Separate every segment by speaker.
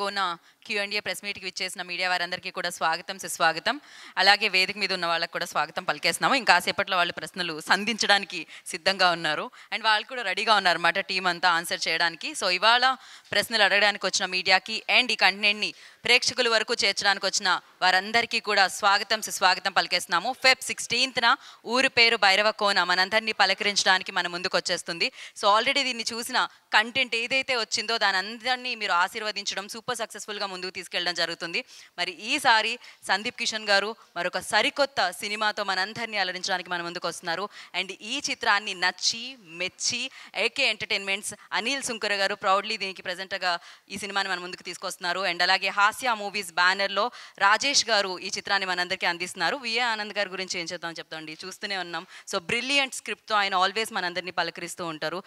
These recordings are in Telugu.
Speaker 1: కోన Q&A ప్రెస్ మీట్కి విచ్చేసిన మీడియా వారందరికీ కూడా స్వాగతం సుస్వాగతం. అలాగే వేదిక మీద ఉన్న వాళ్ళకి కూడా స్వాగతం పలికేస్తున్నాము. ఇంకా సేపట్లో వాళ్ళు ప్రశ్నలు సంధించడానికి సిద్ధంగా ఉన్నారు అండ్ వాళ్ళు కూడా రెడీగా ఉన్నారన్నమాట టీం అంతా ఆన్సర్ చేయడానికి. సో ఇవాళ ప్రశ్నలు అడగడానికి వచ్చిన మీడియాకి అండ్ ఈ కంటెంట్ని ప్రేక్షకుల వరకు చేర్చడానికి వచ్చిన వారందరికీ కూడా స్వాగతం సుస్వాగతం పలికేస్తున్నాము. Feb 16న ఊరు పేరు భైరవ కోన మనందరినీ పలకరించడానికి మన ముందుకు వచ్చేస్తుంది. సో ఆల్రెడీ దీన్ని చూసిన కంటెంట్ ఏదైతే వచ్చిందో దాని అందరినీ మీరు ఆశీర్వదించడం సూపర్ సక్సెస్ఫుల్గా ముందుకు తీసుకెళ్ళడం జరుగుతుంది. మరి ఈసారి సందీప్ కిషన్ గారు మరొక సరికొత్త సినిమాతో మనందరినీ అలరించడానికి మన ముందుకు వస్తున్నారు. అండ్ ఈ చిత్రాన్ని నచ్చి మెచ్చి ఏకే ఎంటర్టైన్మెంట్స్ అనిల్ సుంకర గారు ప్రౌడ్లీ దీనికి ప్రజెంట్గా ఈ సినిమాని మన ముందుకు తీసుకొస్తున్నారు. అండ్ అలాగే హాస్య మూవీస్ బ్యానర్లో రాజేష్ గారు ఈ చిత్రాన్ని మనందరికీ అందిస్తున్నారు. విఏ ఆనంద్ గారి గురించి ఏం చెప్తామని చెప్తామండి, చూస్తూనే ఉన్నాం. సో బ్రిలియంట్ స్క్రిప్ట్తో ఆయన ఆల్వేస్ మనందరినీ పలకరిస్తూ ఉంటారు.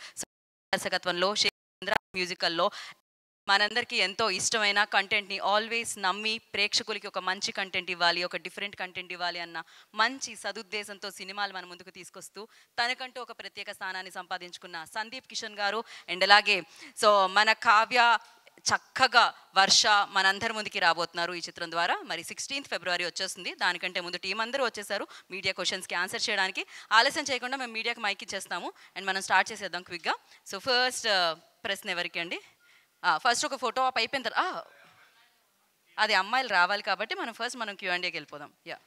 Speaker 1: దర్శకత్వంలో చంద్ర మ్యూజికల్లో మనందరికీ ఎంతో ఇష్టమైన కంటెంట్ని ఆల్వేస్ నమ్మి ప్రేక్షకులకి ఒక మంచి కంటెంట్ ఇవ్వాలి, ఒక డిఫరెంట్ కంటెంట్ ఇవ్వాలి అన్న మంచి సదుద్దేశంతో సినిమాలు మన ముందుకు తీసుకొస్తూ తనకంటూ ఒక ప్రత్యేక స్థానాన్ని సంపాదించుకున్న సందీప్ కిషన్ గారు అండ్ అలాగే సో మన కావ్య చక్కగా వర్ష మనందరి ముందుకి రాబోతున్నారు ఈ చిత్రం ద్వారా. మరి 16th ఫిబ్రవరి వచ్చేస్తుంది. దానికంటే ముందు టీం అందరూ వచ్చేసారు మీడియా క్వశ్చన్స్కి ఆన్సర్ చేయడానికి. ఆలస్యం చేయకుండా మేము మీడియాకి మైక్ ఇచ్చేస్తాము అండ్ మనం స్టార్ట్ చేసేద్దాం క్విక్గా. సో ఫస్ట్ ప్రశ్న ఎవరికి అండి? ఫస్ట్ ఒక ఫోటో ఆప్ అయిపోయిన తర్వాత అది అమ్మాయిలు రావాలి కాబట్టి మనం ఫస్ట్ Q&Aకి వెళ్ళిపోదాం. Yeah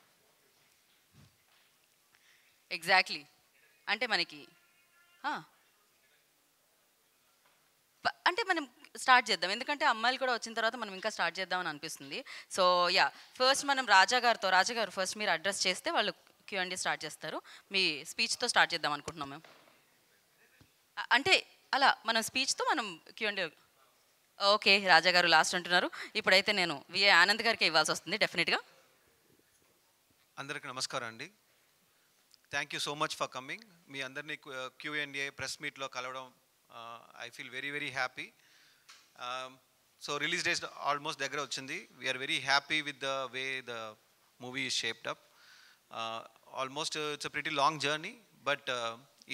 Speaker 1: exactly. అంటే మనకి అంటే మనం స్టార్ట్ చేద్దాం, ఎందుకంటే అమ్మాయిలు కూడా వచ్చిన తర్వాత మనం ఇంకా స్టార్ట్ చేద్దామని అనిపిస్తుంది. సో యా ఫస్ట్ మనం రాజా గారు ఫస్ట్ మీరు అడ్రస్ చేస్తే వాళ్ళు Q&A స్టార్ట్ చేస్తారు. మీ స్పీచ్తో స్టార్ట్ చేద్దాం అనుకుంటున్నాం మేము. అంటే అలా మనం స్పీచ్తో మనం Q&A. ఓకే, రాజా గారు లాస్ట్ అంటున్నారు. ఇప్పుడైతే నేను విఏ ఆనంద్ గారికి ఇవ్వాల్సి వస్తుంది డెఫినెట్గా.
Speaker 2: అందరికీ నమస్కారం అండి. Thank you so much for coming. మీ అందరినీ Q&A ప్రెస్ మీట్లో కలవడం I feel very very happy. So release date almost దగ్గర వచ్చింది. We're very happy with the way the movie is shaped up. Almost it's a pretty long journey, but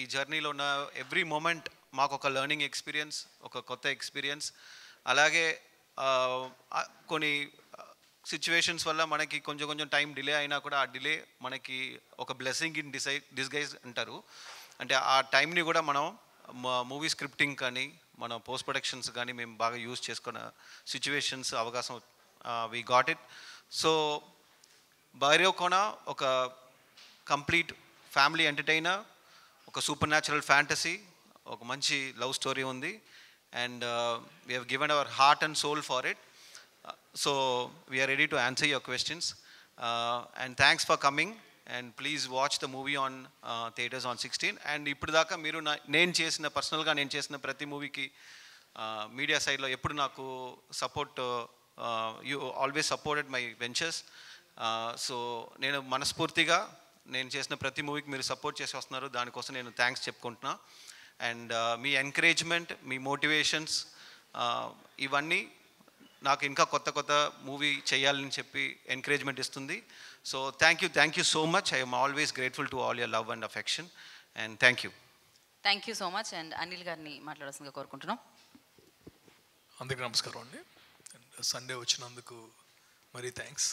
Speaker 2: ఈ జర్నీలో ఉన్న ఎవ్రీ మూమెంట్ మాకు ఒక లెర్నింగ్ ఎక్స్పీరియన్స్, ఒక కొత్త ఎక్స్పీరియన్స్. అలాగే కొన్ని సిచ్యువేషన్స్ వల్ల మనకి కొంచెం టైం డిలే అయినా కూడా ఆ డిలే మనకి ఒక బ్లెస్సింగ్ ఇన్ డిస్గైజ్ అంటారు. అంటే ఆ టైంని కూడా మనం మూవీ స్క్రిప్టింగ్ కానీ మన పోస్ట్ ప్రొడక్షన్స్ కానీ మేము బాగా యూజ్ చేసుకున్న సిచ్యువేషన్స్ అవకాశం we got it. So Bhairava Kona ఒక కంప్లీట్ ఫ్యామిలీ ఎంటర్టైనర్, ఒక సూపర్ న్యాచురల్ ఫ్యాంటసీ, ఒక మంచి లవ్ స్టోరీ ఉంది. And we have given our heart and soul for it. So we are ready to answer your questions. And thanks for coming. And please watch the movie on theaters on 16. And ఇప్పుడు దాకా మీరు పర్సనల్గా నేను చేసిన ప్రతి మూవీకి మీడియా సైడ్లో ఎప్పుడు నాకు support, you always supported my ventures. So నేను మనస్ఫూర్తిగా నేను చేసిన ప్రతి మూవీకి మీరు సపోర్ట్ చేసి వస్తున్నారు, దానికోసం నేను థ్యాంక్స్ చెప్పుకుంటున్నా. అండ్ మీ ఎంకరేజ్మెంట్, మీ మోటివేషన్స్ ఇవన్నీ నాకు ఇంకా కొత్త మూవీ చేయాలని చెప్పి ఎంకరేజ్మెంట్ ఇస్తుంది. So thank you so much. I'm always grateful to all your love and affection. And thank you
Speaker 1: so much. And Anil గారిని మాట్లాడాల్సిందిగా కోరుకుంటున్నాం.
Speaker 3: అందరికీ నమస్కారం అండి. అండ్ సండే వచ్చినందుకు మరీ థ్యాంక్స్.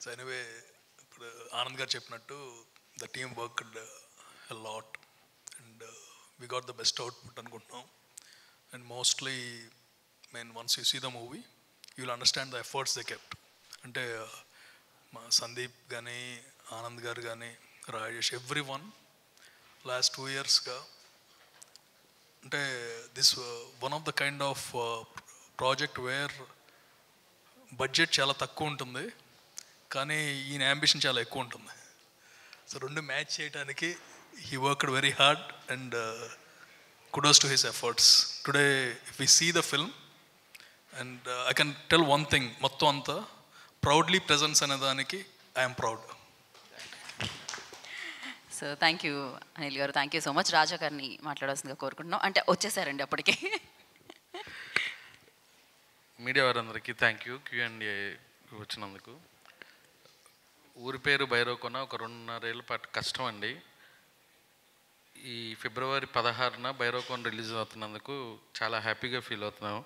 Speaker 3: సో ఎనీవే, ఇప్పుడు ఆనంద్ గారు చెప్పినట్టు the team worked a lot and we got the best output అనుకుంటున్నాం. and mostly once you see the movie you will understand the efforts they kept. అంటే మా సందీప్ కానీ ఆనంద్ గారు కానీ రాజేష్ ఎవ్రీవన్ లాస్ట్ 2 yearsగా అంటే this one of the kind of project where budget చాలా తక్కువ ఉంటుంది కానీ ఈయన యాంబిషన్ చాలా ఎక్కువ ఉంటుంది. సో రెండు మ్యాచ్ చేయడానికి he worked very hard and kudos to his efforts. Today if we see the film and I can tell one thing, మొత్తం అంతా proudly presence అనేదానికి I am proud.
Speaker 1: So thank you Anil గారు, థ్యాంక్ యూ సో మచ్. రాజా గారిని మాట్లాడాల్సిందిగా కోరుకుంటున్నాం. అంటే వచ్చేసారండి అప్పటికి.
Speaker 4: మీడియా వారందరికీ థ్యాంక్ యూ Q&A వచ్చినందుకు. ఊరి పేరు భైరవ కోన ఒక 2.5 ఏళ్ళ పాటు కష్టం అండి. ఈ ఫిబ్రవరి 16న భైరవ కోన రిలీజ్ అవుతున్నందుకు చాలా హ్యాపీగా ఫీల్ అవుతున్నాము.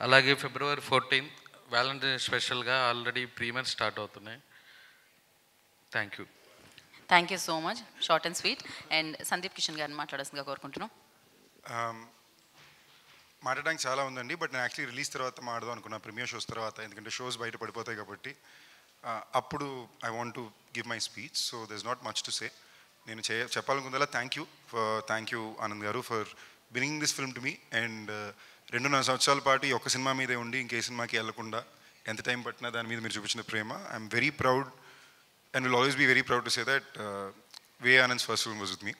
Speaker 4: అలాగే ఫిబ్రవరి 14th వ్యాలంటైన్ స్పెషల్గా ఆల్రెడీ ప్రీమియర్ స్టార్ట్ అవుతున్నాయి. Thank you.
Speaker 1: Thank you so much. Short and sweet. And Sandeep Kishan గారిని మాట్లాడాల్సిందిగా కోరుకుంటున్నాం.
Speaker 5: మాట్లాడడానికి చాలా ఉందండి, బట్ నేను యాక్చువల్లీ రిలీజ్ తర్వాత మాట్లాడదాం అనుకున్నా, ప్రీమియర్ షోస్ తర్వాత, ఎందుకంటే షోస్ బయట పడిపోతాయి కాబట్టి. అప్పుడు I want to give my speech, so there is not much to say. నేను చెప్పాలనుకుందల్లా థ్యాంక్ యూ ఆనంద్ గారు for bringing this film to me. And 2.5 సంవత్సరాల పాటు ఈ ఒక్క సినిమా మీదే ఉండి ఇంకే సినిమాకి వెళ్ళకుండా ఎంత టైం పట్టినా దాని మీద మీరు చూపించిన ప్రేమ, I'm very proud and will always be very proud to say that V. Anand's first film was with me.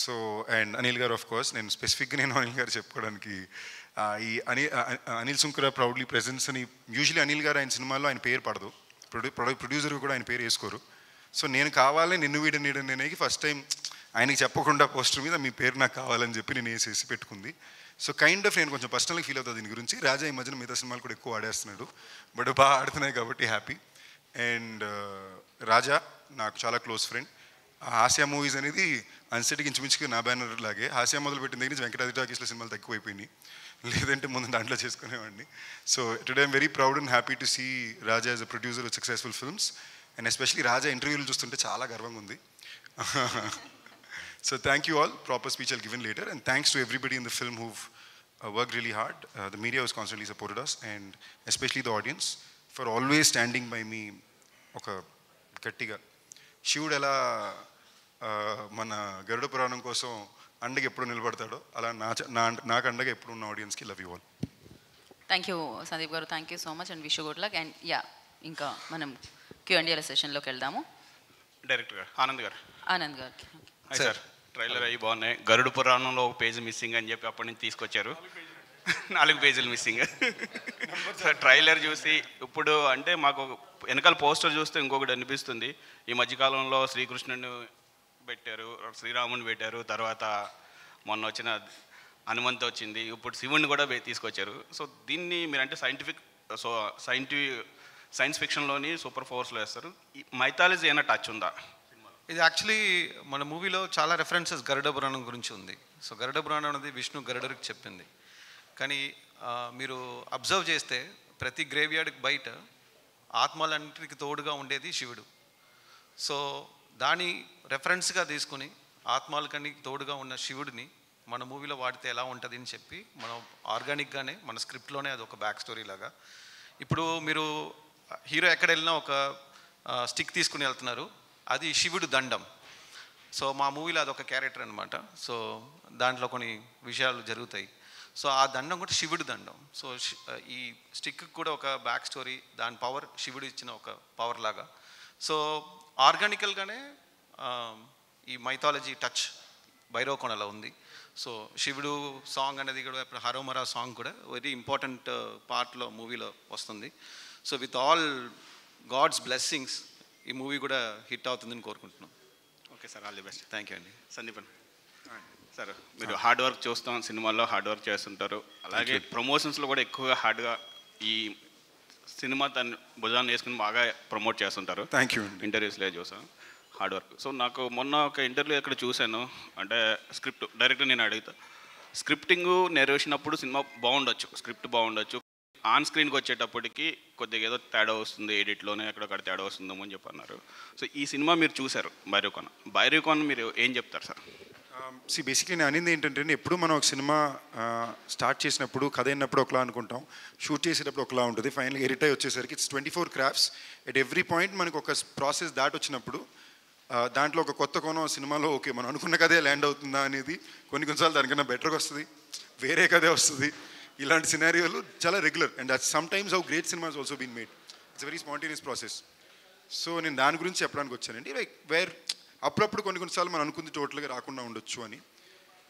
Speaker 5: So, and Anil garu, of course, నేను స్పెసిఫిక్గా నేను అనిల్ గారు చెప్పుకోవడానికి ఈ అనిల్ సుంకర ప్రౌడ్లీ ప్రెజెన్స్ అని, యూజువలీ అనిల్ గారు ఆయన సినిమాల్లో ఆయన పేరు పడదు, ప్రొడ్యూసర్ కూడా ఆయన పేరు వేసుకోరు. సో నేను కావాలి నిన్ను వీడని నేనేకి ఫస్ట్ టైం ఆయనకి చెప్పకుండా పోస్టర్ మీద మీ పేరు నాకు కావాలని చెప్పి నేను వేసేసి పెట్టుకుంది. సో కైండ్ ఆఫ్ నేను కొంచెం పర్సనల్గా ఫీల్ అవుతుంది దీని గురించి. రాజా ఈ మధ్యన మిగతా సినిమాలు కూడా ఎక్కువ ఆడేస్తున్నాడు, బట్ బాగా ఆడుతున్నాయి కాబట్టి హ్యాపీ. అండ్ రాజా నాకు చాలా క్లోజ్ ఫ్రెండ్. హాస్య మూవీస్ అనేది అన్సెట్కి ఇంచుమించుకి నా బ్యానర్ లాగే. హాస్య మొదలు పెట్టిన దగ్గర నుంచి వెంకటాద్రి టాకీస్లో సినిమాలు తక్కువైపోయినాయి, లేదంటే ముందు దాంట్లో చేసుకునేవాడిని. So today I'm very proud and happy to see Raja as a producer with successful films. And especially Raja ఇంటర్వ్యూలు చూస్తుంటే చాలా గర్వంగా ఉంది. So thank you all. Proper speech I'll given later. And thanks to everybody in the film who've worked really hard. The media has constantly supported us, and especially the audience for always standing by me. ఒక గట్టిగా శివుడు ఎలా మన గరుడ పురాణం కోసం అండగా ఎప్పుడు నిలబడతాడో అలా నాకు అండగా ఎప్పుడు ఉన్న ఆడియన్స్కి love you all.
Speaker 1: Thank you Sandeep గారు, thank you so much and wish you good luck. And yeah, ఇంకా మనం Q&A సెషన్లోకి వెళ్దాము.
Speaker 6: డైరెక్టర్ గారు ఆనంద్ గారు.
Speaker 1: ఆనంద్ గారికి
Speaker 6: సార్, ట్రైలర్ అయ్యి బాగున్నాయి. గరుడ పురాణంలో ఒక పేజీ మిస్సింగ్ అని చెప్పి అప్పటి నుంచి తీసుకొచ్చారు. 4 పేజీలు మిస్సింగ్. సార్ ట్రైలర్ చూసి ఇప్పుడు అంటే మాకు వెనకాల పోస్టర్ చూస్తే ఇంకొకటి అనిపిస్తుంది. ఈ మధ్యకాలంలో శ్రీకృష్ణుని పెట్టారు, శ్రీరాముని పెట్టారు, తర్వాత మొన్న వచ్చిన హనుమంత్ వచ్చింది, ఇప్పుడు శివుణ్ణి కూడా తీసుకొచ్చారు. సో దీన్ని మీరంటే సైన్స్ ఫిక్షన్లోని సూపర్ ఫోర్స్లో వేస్తారు. ఈ మైథాలజీ ఏమైనా టచ్ ఉందా?
Speaker 2: ఇది యాక్చువల్లీ మన మూవీలో చాలా రెఫరెన్సెస్ గరుడ పురాణం గురించి ఉంది. సో గరుడ పురాణం అనేది విష్ణు గరుడరికి చెప్పింది. కానీ మీరు అబ్జర్వ్ చేస్తే ప్రతి గ్రేవ్యార్డ్కి బయట ఆత్మలన్నిటికి తోడుగా ఉండేది శివుడు. సో దాని రెఫరెన్స్గా తీసుకుని ఆత్మలకన్నీ తోడుగా ఉన్న శివుడిని మన మూవీలో వాడితే ఎలా ఉంటుంది అని చెప్పి మనం ఆర్గానిక్గానే మన స్క్రిప్ట్లోనే అది ఒక బ్యాక్ స్టోరీ లాగా. ఇప్పుడు మీరు హీరో ఎక్కడ వెళ్ళినా ఒక స్టిక్ తీసుకుని వెళ్తున్నారు, అది శివుడు దండం. సో మా మూవీలో అదొక క్యారెక్టర్ అనమాట. సో దాంట్లో కొన్ని విషయాలు జరుగుతాయి. సో ఆ దండం కూడా శివుడి దండం. సో ఈ స్టిక్ కూడా ఒక బ్యాక్ స్టోరీ, దాని పవర్ శివుడు ఇచ్చిన ఒక పవర్ లాగా. సో ఆర్గానికల్గానే ఈ మైథాలజీ టచ్ భైరవకొండలో ఉంది. సో శివుడు సాంగ్ అనేది కూడా ఇప్పుడు హరోమరా సాంగ్ కూడా వెరీ ఇంపార్టెంట్ పార్ట్లో మూవీలో వస్తుంది. So with all God's blessings ఈ మూవీ కూడా హిట్ అవుతుందని కోరుకుంటున్నాం.
Speaker 6: Okay sir, all the best.
Speaker 2: Thank you అండి.
Speaker 6: సందీపన్ సార్, మీరు హార్డ్ వర్క్ చూస్తాం, సినిమాల్లో హార్డ్ వర్క్ చేస్తుంటారు, అలాగే ప్రమోషన్స్లో కూడా ఎక్కువగా హార్డ్గా ఈ సినిమా తను భుజాన్ని వేసుకుని బాగా ప్రమోట్ చేస్తుంటారు.
Speaker 5: Thank you.
Speaker 6: ఇంటర్వ్యూస్లో చూసాను హార్డ్ వర్క్. సో నాకు మొన్న ఒక ఇంటర్వ్యూ ఎక్కడ చూశాను, అంటే స్క్రిప్ట్ డైరెక్టర్ నేను అడుగుతా, స్క్రిప్టింగ్ నెరవేసినప్పుడు సినిమా బాగుండొచ్చు, స్క్రిప్ట్ బాగుండొచ్చు, ఆన్ స్క్రీన్కి వచ్చేటప్పటికి కొద్దిగా ఏదో తేడా వస్తుంది, ఎడిట్లోనే ఎక్కడొక్కడ తేడా వస్తుందేమో అని చెప్పి అన్నారు. సో ఈ సినిమా మీరు చూశారు భైరవకొండ మీరు ఏం చెప్తారు సార్?
Speaker 5: బేసిక్లీ నేను అనేది ఏంటంటే, ఎప్పుడు మనం ఒక సినిమా స్టార్ట్ చేసినప్పుడు కథ అయినప్పుడు ఒకలా అనుకుంటాం, షూట్ చేసేటప్పుడు ఒకలా ఉంటుంది, ఫైనల్గా ఎడిట్ అయ్యి వచ్చేసరికి it's 24 crafts. At every point మనకు ఒక ప్రాసెస్ దాటి వచ్చినప్పుడు దాంట్లో ఒక కొత్త కోణం సినిమాలో ఓకే మనం అనుకున్న కథే ల్యాండ్ అవుతుందా అనేది కొన్నిసార్లు దానికన్నా బెటర్గా వస్తుంది, వేరే కథే వస్తుంది. ఇలాంటి సినారియోలు చాలా regular. And that sometimes how great cinemas also been made. It's very spontaneous process. So నేను దాని గురించి చెప్పడానికి వచ్చానండి. లైక్ అప్పుడప్పుడు కొన్నిసార్లు మనం అనుకుంది టోటల్గా రాకుండా ఉండొచ్చు అని.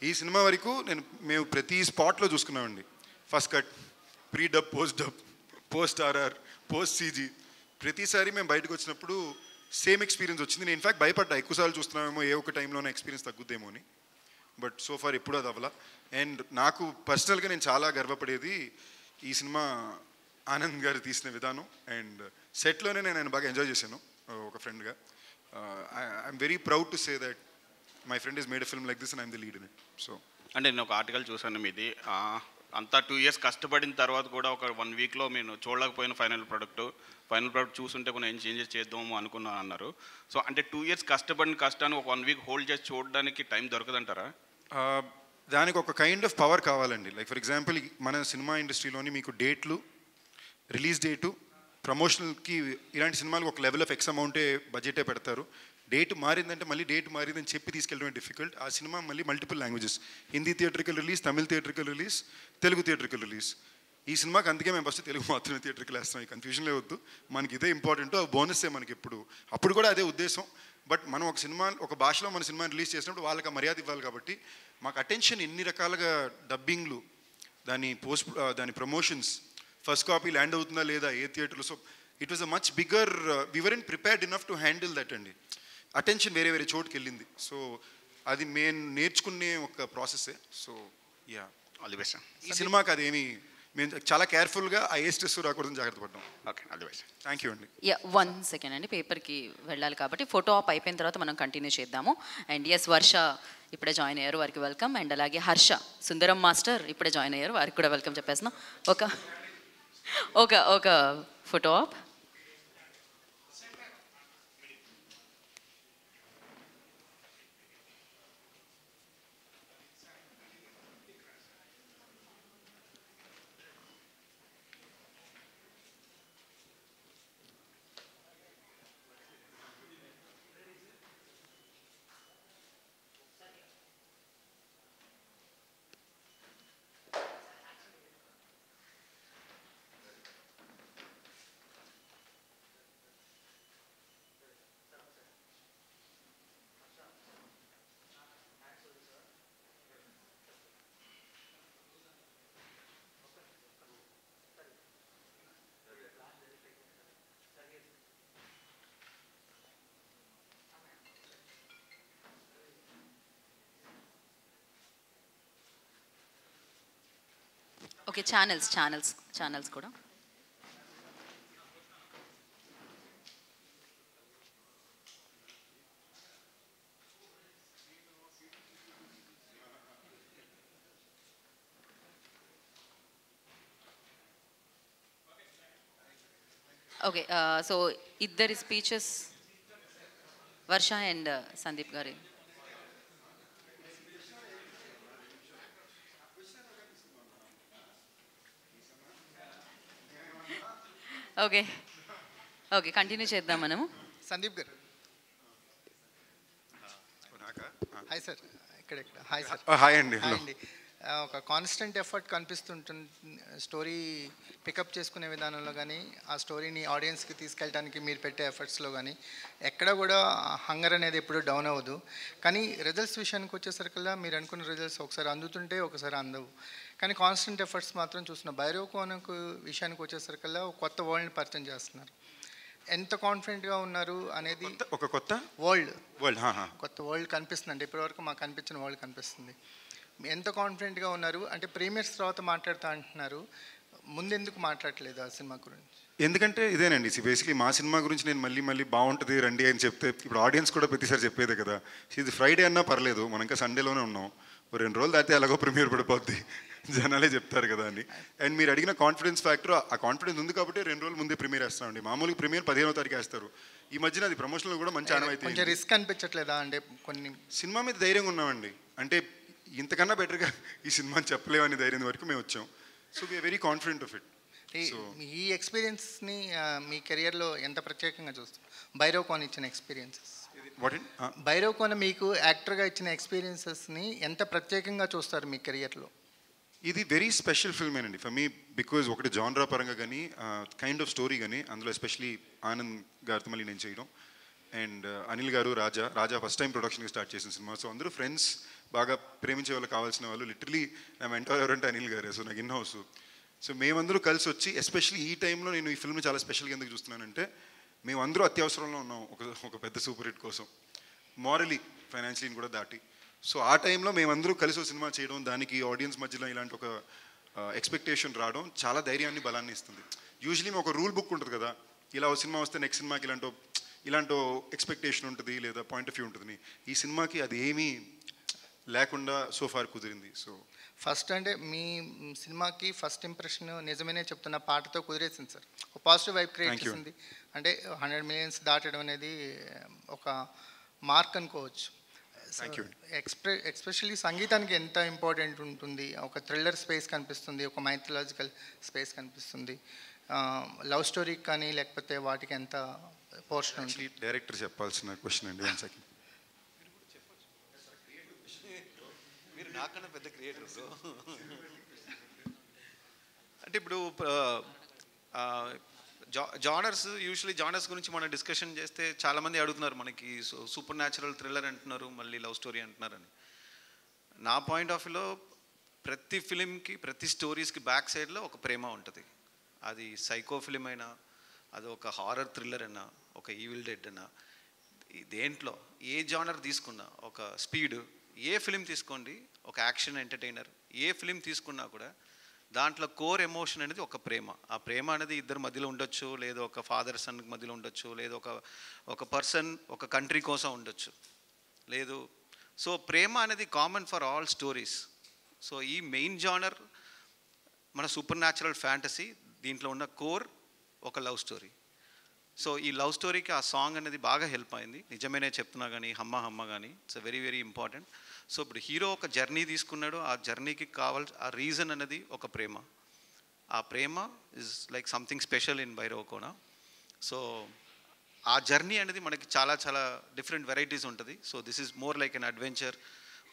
Speaker 5: ఈ సినిమా వరకు మేము ప్రతి స్పాట్లో చూసుకున్నామండి. First cut, pre dub, post RR, post CG. ప్రతిసారి మేము బయటకు వచ్చినప్పుడు సేమ్ ఎక్స్పీరియన్స్ వచ్చింది. నేను ఇన్ఫాక్ట్ భయపడ్డా, ఎక్కువసార్లు చూస్తున్నామేమో ఏ ఒక టైంలోనే ఎక్స్పీరియన్స్ తగ్గుద్దేమో అని. బట్ సో ఫార్ ఎప్పుడు అది అవ్వాల. అండ్ నాకు పర్సనల్గా నేను చాలా గర్వపడేది ఈ సినిమా ఆనంద్ గారు తీసిన విధానం. అండ్ సెట్లోనే నేను ఆయన బాగా ఎంజాయ్ చేశాను ఒక ఫ్రెండ్గా. I'm very proud to say that my friend is made a film like this and I'm the lead in it. So
Speaker 6: అంటే నేను ఒక ఆర్టికల్ చూసాను మీది, అంతా 2 ఇయర్స్ కష్టపడిన తర్వాత కూడా ఒక 1 వీక్లో నేను చూడలేకపోయిన ఫైనల్ ప్రోడక్ట్ చూస్తుంటే కొన్ని ఏం చేంజెస్ చేద్దాము అనుకున్నాను అన్నారు. సో అంటే 2 ఇయర్స్ కష్టపడిన కష్టాన్ని ఒక 1 వీక్ హోల్డ్ చేసి చూడడానికి టైం దొరకదంటారా?
Speaker 5: దానికి ఒక కైండ్ ఆఫ్ పవర్ కావాలండి. లైక్ ఫర్ ఎగ్జాంపుల్ మన సినిమా ఇండస్ట్రీలోని మీకు డేట్లు, రిలీజ్ డేటు, ప్రమోషనల్కి ఇలాంటి సినిమాలకు ఒక లెవెల్ ఆఫ్ ఎక్స్ అమౌంటే బడ్జెటే పెడతారు. డేట్ మారిందంటే మళ్ళీ డేట్ మారిందని చెప్పి తీసుకెళ్ళడమే డిఫికల్ట్. ఆ సినిమా మళ్ళీ multiple languages, Hindi theatrical release, Tamil theatrical release, Telugu theatrical release. ఈ సినిమాకి అందుకే మేము ఫస్ట్ తెలుగు మాత్రమే థియేట్రికల్ వేస్తాం. ఈ కన్ఫ్యూజన్లే వద్దు, మనకి ఇదే ఇంపార్టెంట్, బోనస్సే మనకి అప్పుడు కూడా అదే ఉద్దేశం. బట్ మనం ఒక సినిమా ఒక భాషలో మన సినిమాని రిలీజ్ చేసినప్పుడు వాళ్ళకి ఆ మర్యాద ఇవ్వాలి. కాబట్టి మాకు అటెన్షన్ ఎన్ని రకాలుగా, డబ్బింగ్లు, దాని ప్రమోషన్స్, ఫస్ట్ కాపీ ల్యాండ్ అవుతుందా లేదా, ఏ థియేటర్లో. So it was a much bigger, we weren't prepared enough to handle that అండి. అటెన్షన్ వేరే వేరే చోటుకి వెళ్ళింది. సో అది మేము నేర్చుకునే ఒక ప్రాసెస్సే. So yeah,
Speaker 6: all the best.
Speaker 5: ఈ సినిమాకి అదేమి మేము చాలా కేర్ఫుల్గా ఆ ఏ స్ట్రెస్ రాకూడదని జాగ్రత్త పడ్డాం.
Speaker 6: Okay, all the best.
Speaker 5: Thank you అండి.
Speaker 1: 1 సెకండ్ అండి, పేపర్కి వెళ్ళాలి కాబట్టి ఫోటో ఆప్ అయిపోయిన తర్వాత మనం కంటిన్యూ చేద్దాము. అండ్ ఎస్, వర్ష ఇప్పుడే జాయిన్ అయ్యారు, వారికి వెల్కమ్. అండ్ అలాగే హర్ష, సుందరం మాస్టర్ ఇప్పుడే జాయిన్ అయ్యారు, వారికి కూడా వెల్కమ్ చెప్పేస్తున్నాం. ఒక ఫోటో ఆప్. ఓకే, ఛానల్స్ కూడా. ఓకే, సో ఇద్దరి స్పీచెస్, వర్ష అండ్ సందీప్ గారి. ఓకే కంటిన్యూ చేద్దాం మనము.
Speaker 7: సందీప్ గారు. Hi sir. ఇక్కడ హాయ్ సార్.
Speaker 5: హాయ్ అండి.
Speaker 7: హాయ్ అండి. ఒక కాన్స్టెంట్ ఎఫర్ట్ కనిపిస్తుంటుంది స్టోరీ పికప్ చేసుకునే విధానంలో కానీ, ఆ స్టోరీని ఆడియన్స్కి తీసుకెళ్ళడానికి మీరు పెట్టే ఎఫర్ట్స్లో కానీ ఎక్కడ కూడా హంగర్ అనేది ఎప్పుడు డౌన్ అవ్వదు. కానీ రిజల్ట్స్ విషయానికి వచ్చేసరికల్లా మీరు అనుకున్న రిజల్ట్స్ ఒకసారి అందుతుంటే ఒకసారి అందవు. కానీ కాన్స్టెంట్ ఎఫర్ట్స్ మాత్రం చూసిన భైరవ్ కోనకు విషయానికి వచ్చేసరికల్లా కొత్త వరల్డ్ని పరిచయం చేస్తున్నారు. ఎంత కాన్ఫిడెంట్గా ఉన్నారు అనేది
Speaker 5: ఒక కొత్త
Speaker 7: వరల్డ్ కనిపిస్తుంది అంటే ఇప్పటివరకు మాకు కనిపించిన వరల్డ్ కనిపిస్తుంది. ఎంత కాన్ఫిడెంట్గా ఉన్నారు అంటే ప్రీమియర్స్ తర్వాత మాట్లాడుతా అంటున్నారు, ముందెందుకు మాట్లాడలేదు ఆ సినిమా గురించి?
Speaker 5: ఎందుకంటే ఇదేనండి, బేసిక్లీ మా సినిమా గురించి నేను మళ్ళీ బాగుంటుంది రండి అని చెప్తే ఇప్పుడు ఆడియన్స్ కూడా ప్రతిసారి చెప్పేదే కదా. ఇది ఫ్రైడే అన్నా పర్లేదు, మనం ఇంకా సండేలోనే ఉన్నాం, 2 రోజులు దాటితే ఎలాగో ప్రీమియర్ పడిపోద్ది, జనాలే చెప్తారు కదా అని. అండ్ మీరు అడిగిన కాన్ఫిడెన్స్ ఫ్యాక్టర్, ఆ కాన్ఫిడెన్స్ ఉంది కాబట్టి 2 రోజుల ముందే ప్రీమియర్ వేస్తామండి. మామూలుగా ప్రీమియర్ 15వ తారీఖు వేస్తారు. ఈ మధ్యన అది ప్రమోషన్లో కూడా మంచి ఆనవాయితీ.
Speaker 7: కొంచెం రిస్క్ అనిపించట్లేదా అంటే కొన్ని
Speaker 5: సినిమా మీద ధైర్యంగా ఉన్నామండి, అంటే ఇంతకన్నా బెటర్గా ఈ సినిమాని చెప్పలేమని ధైర్యం వరకు మేము వచ్చాం. So we're very confident of it.
Speaker 7: ఈ ఎక్స్పీరియన్స్ని మీ కెరియర్లో ఎంత ప్రత్యేకంగా చూస్తారు? భైరవ్ కోన ఇచ్చిన ఎక్స్పీరియన్సెస్, భైరవ్ కోన మీకు యాక్టర్గా ఇచ్చిన ఎక్స్పీరియన్సెస్ని ఎంత ప్రత్యేకంగా చూస్తారు మీ కెరియర్లో?
Speaker 5: ఇది వెరీ స్పెషల్ ఫిల్మ్ అండి ఫర్ మీ, బికాజ్ ఒకటి జాన్రా పరంగా కానీ కైండ్ ఆఫ్ స్టోరీ కానీ, అందులో ఎస్పెషలీ ఆనంద్ గారితో మళ్ళీ నేను చేయడం, అండ్ అనిల్ గారు రాజా ఫస్ట్ టైం ప్రొడక్షన్కి స్టార్ట్ చేసిన సినిమా. సో అందరూ ఫ్రెండ్స్, బాగా ప్రేమించే వాళ్ళు, కావాల్సిన వాళ్ళు. లిటరలీ నా మెంటర్ ఎవరంటే అనిల్ గారే. సో నాకు ఇన్ హౌస్. సో మేమందరూ కలిసి వచ్చి, ఎస్పెషలీ ఈ టైంలో నేను ఈ ఫిల్మ్ చాలా స్పెషల్గా ఎందుకు చూస్తున్నానంటే, మేమందరూ అత్యవసరంలో ఉన్నాం ఒక పెద్ద సూపర్ హిట్ కోసం, మారలీ ఫైనాన్షియల్ని కూడా దాటి. సో ఆ టైంలో మేమందరూ కలిసి ఒక సినిమా చేయడం, దానికి ఆడియన్స్ మధ్యలో ఇలాంటి ఒక ఎక్స్పెక్టేషన్ రావడం చాలా ధైర్యాన్ని, బలాన్ని ఇస్తుంది. యూజువలీ మేము ఒక రూల్ బుక్ ఉంటుంది కదా, ఇలా ఒక సినిమా వస్తే నెక్స్ట్ సినిమాకి ఇలాంటి ఎక్స్పెక్టేషన్ ఉంటుంది లేదా పాయింట్ ఆఫ్ వ్యూ ఉంటుంది. ఈ సినిమాకి అది ఏమీ లేకుండా సో ఫార్ కుదిరింది. సో
Speaker 7: ఫస్ట్ అంటే మీ సినిమాకి ఫస్ట్ ఇంప్రెషన్ నిజమేనే చెప్తున్న పాటతో కుదిరేసింది సార్. ఒక positive vibe create
Speaker 5: Thank you.
Speaker 7: చేసింది. అంటే 100 మిలియన్స్ దాటడం అనేది ఒక మార్క్ అనుకోవచ్చు.
Speaker 5: Thank you.
Speaker 7: ఎక్స్పెషల్లీ సంగీతానికి ఎంత ఇంపార్టెంట్ ఉంటుంది. ఒక థ్రిల్లర్ స్పేస్ కనిపిస్తుంది, ఒక మైథలాజికల్ స్పేస్ కనిపిస్తుంది. లవ్ స్టోరీకి కానీ లేకపోతే వాటికి ఎంత పోర్షన్ ఉంటుంది.
Speaker 5: యాక్చువల్లీ డైరెక్టర్ చెప్పాల్సిన క్వశ్చన్ అండి. 1 సెకండ్.
Speaker 2: మీరు నాకన్నా పెద్ద క్రియేటర్ అంటే ఇప్పుడు జానర్స్ యూజువలీ జానర్స్ గురించి మనం డిస్కషన్ చేస్తే చాలామంది అడుగుతున్నారు మనకి సూపర్ న్యాచురల్ థ్రిల్లర్ అంటున్నారు, మళ్ళీ లవ్ స్టోరీ అంటున్నారని. నా పాయింట్ ఆఫ్ వ్యూలో ప్రతి ఫిలింకి ప్రతి స్టోరీస్కి బ్యాక్ సైడ్లో ఒక ప్రేమ ఉంటుంది. అది సైకో ఫిలిం అయినా, అది ఒక హారర్ థ్రిల్లర్ అయినా, ఒక ఈవిల్ డెడ్ అయినా, దేంట్లో ఏ జానర్ తీసుకున్నా, ఒక స్పీడ్, ఏ ఫిలిం తీసుకోండి, ఒక యాక్షన్ ఎంటర్టైనర్, ఏ ఫిలిం తీసుకున్నా కూడా దాంట్లో కోర్ ఎమోషన్ అనేది ఒక ప్రేమ. ఆ ప్రేమ అనేది ఇద్దరు మధ్యలో ఉండొచ్చు, లేదా ఒక ఫాదర్ సన్ మధ్యలో ఉండొచ్చు, లేదా ఒక పర్సన్ ఒక కంట్రీ కోసం ఉండొచ్చు, లేదు. సో ప్రేమ అనేది common for all stories. So ఈ మెయిన్ జానర్ మన సూపర్ న్యాచురల్ ఫ్యాంటసీ, దీంట్లో ఉన్న కోర్ ఒక లవ్ స్టోరీ. సో ఈ లవ్ స్టోరీకి ఆ సాంగ్ అనేది బాగా హెల్ప్ అయింది. నిజమేనే చెప్తున్నా కానీ, హమ్మ హమ్మ కానీ, it's very very important. So ఇప్పుడు హీరో ఒక జర్నీ తీసుకున్నాడు, ఆ జర్నీకి కావాల్సిన ఆ రీజన్ అనేది ఒక ప్రేమ. ఆ ప్రేమ is like something special in Bhairavakona. So ఆ జర్నీ అనేది మనకి చాలా చాలా డిఫరెంట్ వెరైటీస్ ఉంటుంది. So this is more like an adventure,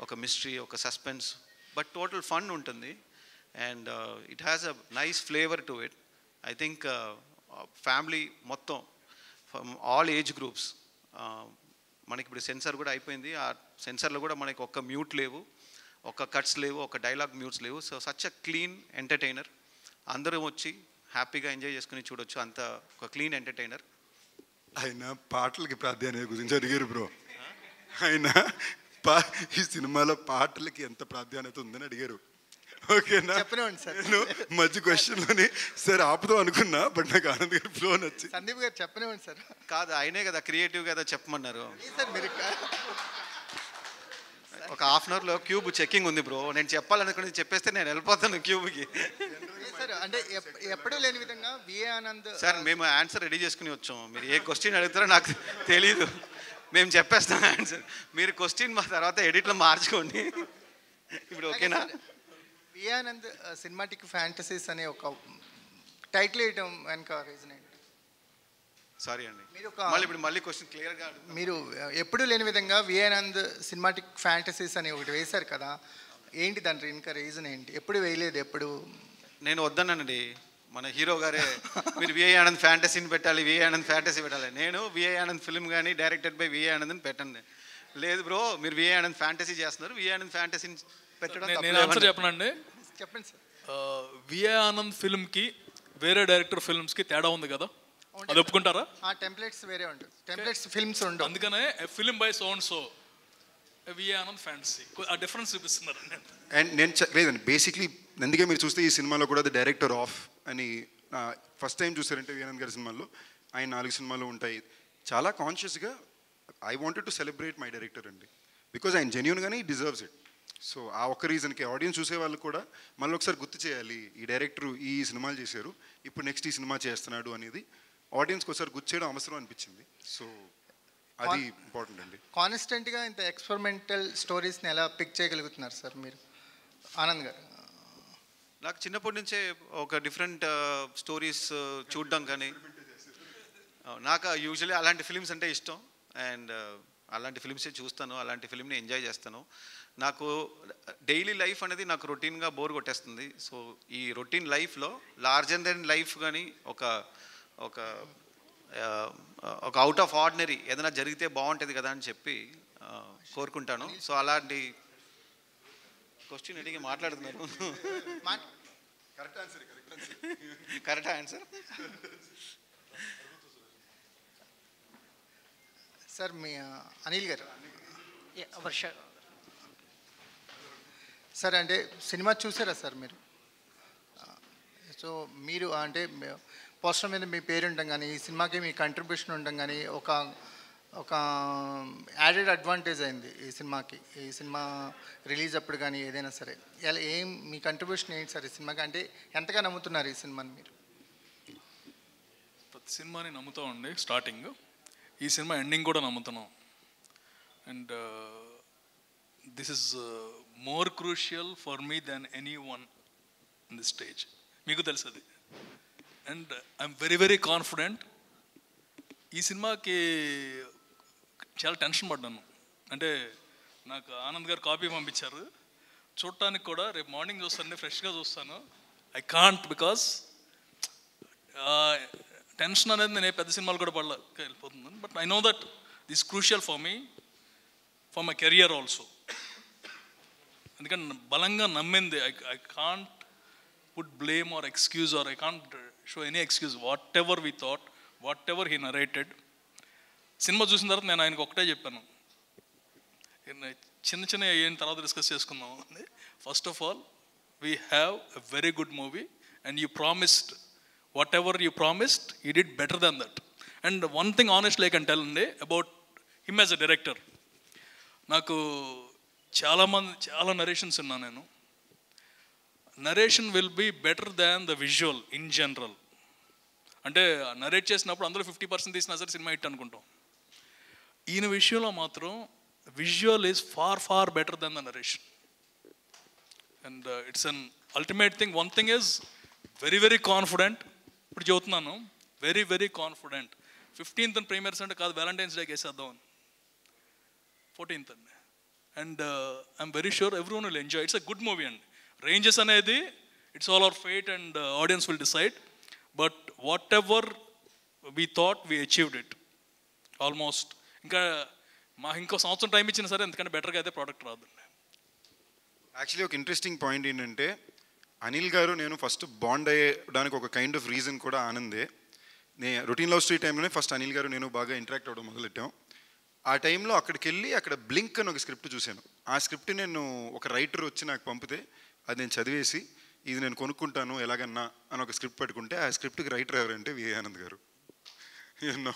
Speaker 2: ఒక మిస్టరీ, ఒక సస్పెన్స్, బట్ టోటల్ ఫన్ ఉంటుంది. And it has a nice flavour to it. I think family మొత్తం ఫ్రమ్ ఆల్ ఏజ్ గ్రూప్స్. మనకి ఇప్పుడు సెన్సార్ కూడా అయిపోయింది. ఆ సెన్సార్లో కూడా మనకి ఒక్క మ్యూట్ లేవు, ఒక్క కట్స్ లేవు, ఒక డైలాగ్ మ్యూట్స్ లేవు. So such a clean entertainer. అందరూ వచ్చి హ్యాపీగా ఎంజాయ్ చేసుకుని చూడొచ్చు. అంత ఒక క్లీన్ ఎంటర్టైనర్.
Speaker 5: ఆయన పాటలకి ప్రాధాన్యత గురించి అడిగారు బ్రో. ఆయన ఈ సినిమాలో పాటలకి ఎంత ప్రాధాన్యత ఉందని అడిగారు. ఓకేనా?
Speaker 7: చెప్పనివ్వండి సార్.
Speaker 5: నేను మధ్య క్వశ్చన్లోని సార్ ఆపుదాం అనుకున్నా, బట్ నాకు ఆనంద్ గారి ఫ్లో నచ్చి.
Speaker 7: సందీప్ గారు చెప్పనివ్వండి సార్.
Speaker 2: కాదు, ఆయనే కదా క్రియేటివ్ కదా చెప్పమన్నారు.
Speaker 7: సార్ మీరు
Speaker 2: ఒక హాఫ్ అన్ అవర్లో క్యూబ్ చెక్కింగ్ ఉంది బ్రో. నేను చెప్పాలనుకుని చెప్పేస్తే నేను వెళ్ళిపోతాను క్యూబ్కి.
Speaker 7: సార్ అంటే ఎప్పుడూ లేని విధంగా విఏ ఆనంద్
Speaker 2: సార్ మేము ఆన్సర్ రెడీ చేసుకుని వచ్చాం. మీరు ఏ క్వశ్చన్ అడుగుతారో నాకు తెలీదు, మేము చెప్పేస్తాం ఆన్సర్. మీరు క్వశ్చన్ మా తర్వాత ఎడిట్లో మార్చుకోండి. ఇప్పుడు ఓకేనా?
Speaker 7: విఏ ఆనంద్ సినిమాటిక్ ఫ్యాంటసీస్ అనే ఒక టైటిల్ వేయటం వెనక రీజన్ ఏంటి?
Speaker 2: సారీ అండి,
Speaker 7: మీరు
Speaker 2: మళ్ళీ క్వశ్చన్ క్లియర్గా
Speaker 7: మీరు ఎప్పుడూ లేని విధంగా విఏ ఆనంద్ సినిమాటిక్ ఫ్యాంటసీస్ అని ఒకటి వేశారు కదా, ఏంటి దాని ఇంకా రీజన్ ఏంటి? ఎప్పుడు వేయలేదు, ఎప్పుడు
Speaker 2: నేను వద్దనండి. మన హీరో గారే మీరు విఏ ఆనంద్ ఫ్యాంటసీని పెట్టాలి, విఏ ఆనంద్ ఫ్యాంటసీ పెట్టాలి. నేను విఏ ఆనంద్ ఫిల్మ్ కానీ డైరెక్టెడ్ బై విఏ ఆనంద్ని పెట్టండి. లేదు బ్రో, మీరు విఏ ఆనంద్ ఫ్యాంటసీ చేస్తున్నారు, విఏ ఆనంద్ ఫ్యాంటసీని పెట్టడం
Speaker 3: నేను ఆన్సర్ చెప్పనండి.
Speaker 7: చెప్పండి సార్.
Speaker 3: విఏ ఆనంద్ ఫిల్మ్కి వేరే డైరెక్టర్ ఫిల్మ్స్కి తేడా ఉంది కదా, అది ఒప్పుకుంటారా?
Speaker 7: ఆ టెంప్లెట్స్ వేరే ఉంటుంది, టెంప్లెట్స్ ఫిల్మ్స్ ఉండవు.
Speaker 3: అందుకనే film by so and so VA Anand fantasy ఆ డిఫరెన్స్ చూపిస్తున్నారు.
Speaker 5: అండ్ నేను లేదండి, బేసిక్లీ అందుకే మీరు చూస్తే ఈ సినిమాలో కూడా ది డైరెక్టర్ ఆఫ్ అని ఫస్ట్ టైం చూసారంటే విఆనంద్ గారి సినిమాల్లో, ఆయన 4 సినిమాలు ఉంటాయి. చాలా కాన్షియస్గా I wanted to celebrate my director అండి, బికాజ్ ఆయన జెన్యూన్గానే ఈ డిజర్వ్స్ ఇట్. సో ఆ ఒక్క రీజన్కి ఆడియన్స్ చూసే వాళ్ళు కూడా మళ్ళీ ఒకసారి గుర్తు చేయాలి, ఈ డైరెక్టర్ ఈ సినిమాలు చేశారు, ఇప్పుడు నెక్స్ట్ ఈ సినిమా చేస్తున్నాడు అనేది ఆడియన్స్కి ఒకసారి గుర్తు చేయడం అవసరం అనిపించింది. సో అది ఇంపార్టెంట్ అండి.
Speaker 7: కాన్స్టెంట్గా ఇంత ఎక్స్పెరిమెంటల్ స్టోరీస్ని ఎలా పిక్ చేయగలుగుతున్నారు సార్ మీరు, ఆనంద్ గారు?
Speaker 2: నాకు చిన్నప్పటి నుంచే ఒక డిఫరెంట్ స్టోరీస్ చూడడం కానీ, నాకు యూజువల్లీ అలాంటి ఫిలిమ్స్ అంటే ఇష్టం. అండ్ అలాంటి ఫిలిమ్సే చూస్తాను, అలాంటి ఫిలింని ఎంజాయ్ చేస్తాను. నాకు డైలీ లైఫ్ అనేది నాకు రొటీన్గా బోర్ కొట్టేస్తుంది. సో ఈ రొటీన్ లైఫ్లో లార్జర్ దెన్ లైఫ్ కానీ ఒక ఒక ఒక అవుట్ ఆఫ్ ఆర్డినరీ ఏదైనా జరిగితే బాగుంటుంది కదా అని చెప్పి కోరుకుంటాను. సో అలాంటి క్వశ్చన్ అడిగి మాట్లాడుతున్నారు. Correct answer
Speaker 7: sir. మీ అనిల్ గారు
Speaker 8: వర్ష
Speaker 7: సార్, అంటే సినిమా చూసారా సార్ మీరు? సో మీరు అంటే పోస్టర్ మీద మీ పేరు ఉండడం కానీ, ఈ సినిమాకి మీ కంట్రిబ్యూషన్ ఉండడం కానీ, ఒక ఒక యాడెడ్ అడ్వాంటేజ్ అయింది ఈ సినిమాకి. ఈ సినిమా రిలీజ్ అప్పుడు కానీ ఏదైనా సరే ఇలా మీ కంట్రిబ్యూషన్ ఏంటి సార్ ఈ సినిమాకి? అంటే ఎంతగా నమ్ముతున్నారు ఈ సినిమాని మీరు?
Speaker 3: ప్రతి సినిమాని నమ్ముతామండి స్టార్టింగ్. ఈ సినిమా ఎండింగ్ కూడా నమ్ముతున్నాం. And this is more crucial for me than anyone in the stage. మీకు తెలుసు అది. అండ్ ఐఎమ్ వెరీ వెరీ కాన్ఫిడెంట్. ఈ సినిమాకి చాలా టెన్షన్ పడ్డాను. అంటే నాకు ఆనంద్ గారు కాపీ పంపించారు, చూడటానికి కూడా రేపు మార్నింగ్ చూస్తాను, ఫ్రెష్గా చూస్తాను. ఐ కాంట్ బికాస్ టెన్షన్ అనేది నేను పెద్ద సినిమాలు కూడా వెళ్ళిపోతున్నాను. But I know that this crucial for me, for my career also. ఎందుకంటే బలంగా నమ్మింది. I can't put blame or excuse or I can't show any excuse. Whatever we thought, whatever he narrated. సినిమా చూసిన తర్వాత నేను ఆయనకు ఒకటే చెప్పాను, చిన్న చిన్న అయిన తర్వాత డిస్కస్ చేసుకుందాం అని. First of all we have a very good movie and you promised whatever you promised, you did better than that. And one thing honestly I can tell అండి about him as a director. నాకు చాలా నరేషన్స్ విన్నాను నేను. Narration will be better than the visual in general. అంటే నరేట్ చేసినప్పుడు అందులో 50% తీసినా సరే సినిమా హిట్ అనుకుంటాం. ఈయన విషయంలో మాత్రం visual is far far better than the narration. And it's an ultimate thing. One thing is very very confident. ఇప్పుడు చెబుతున్నాను, very very confident. 15th premieres అంటే కాదు, వ్యాలంటైన్స్ డేకి వేసేద్దామని. 14th అండి. And I'm very sure every one will enjoy. It's a good movie అండి. రేంజెస్ అనేది it's all our fate and audience will decide. But what ever we thought we achieved it almost. ఇంకా ఇంకో సంవత్సరం టైం ఇచ్చినా సరే ఎందుకంటే బెటర్గా అయితే ప్రోడక్ట్ రాదండి.
Speaker 5: యాక్చువల్లీ ఒక ఇంట్రెస్టింగ్ పాయింట్ ఏంటంటే అనిల్ గారు నేను ఫస్ట్ బాండ్ అయ్యడానికి ఒక కైండ్ ఆఫ్ రీజన్ కూడా ఆనందే. రొటీన్ లవ్ స్టోరీ టైంలోనే ఫస్ట్ అనిల్ గారు నేను బాగా ఇంటరాక్ట్ అవ్వడం మొదలెట్టాం. ఆ టైంలో అక్కడికి వెళ్ళి అక్కడ బ్లింక్ అని ఒక స్క్రిప్ట్ చూశాను. ఆ స్క్రిప్ట్ నేను ఒక రైటర్ వచ్చి నాకు పంపితే అది నేను చదివేసి ఇది నేను కొనుక్కుంటాను ఎలాగన్నా అని ఒక స్క్రిప్ట్ పెట్టుకుంటే ఆ స్క్రిప్ట్కి రైటర్ ఎవరంటే వి ఆనంద్ గారు. యూనో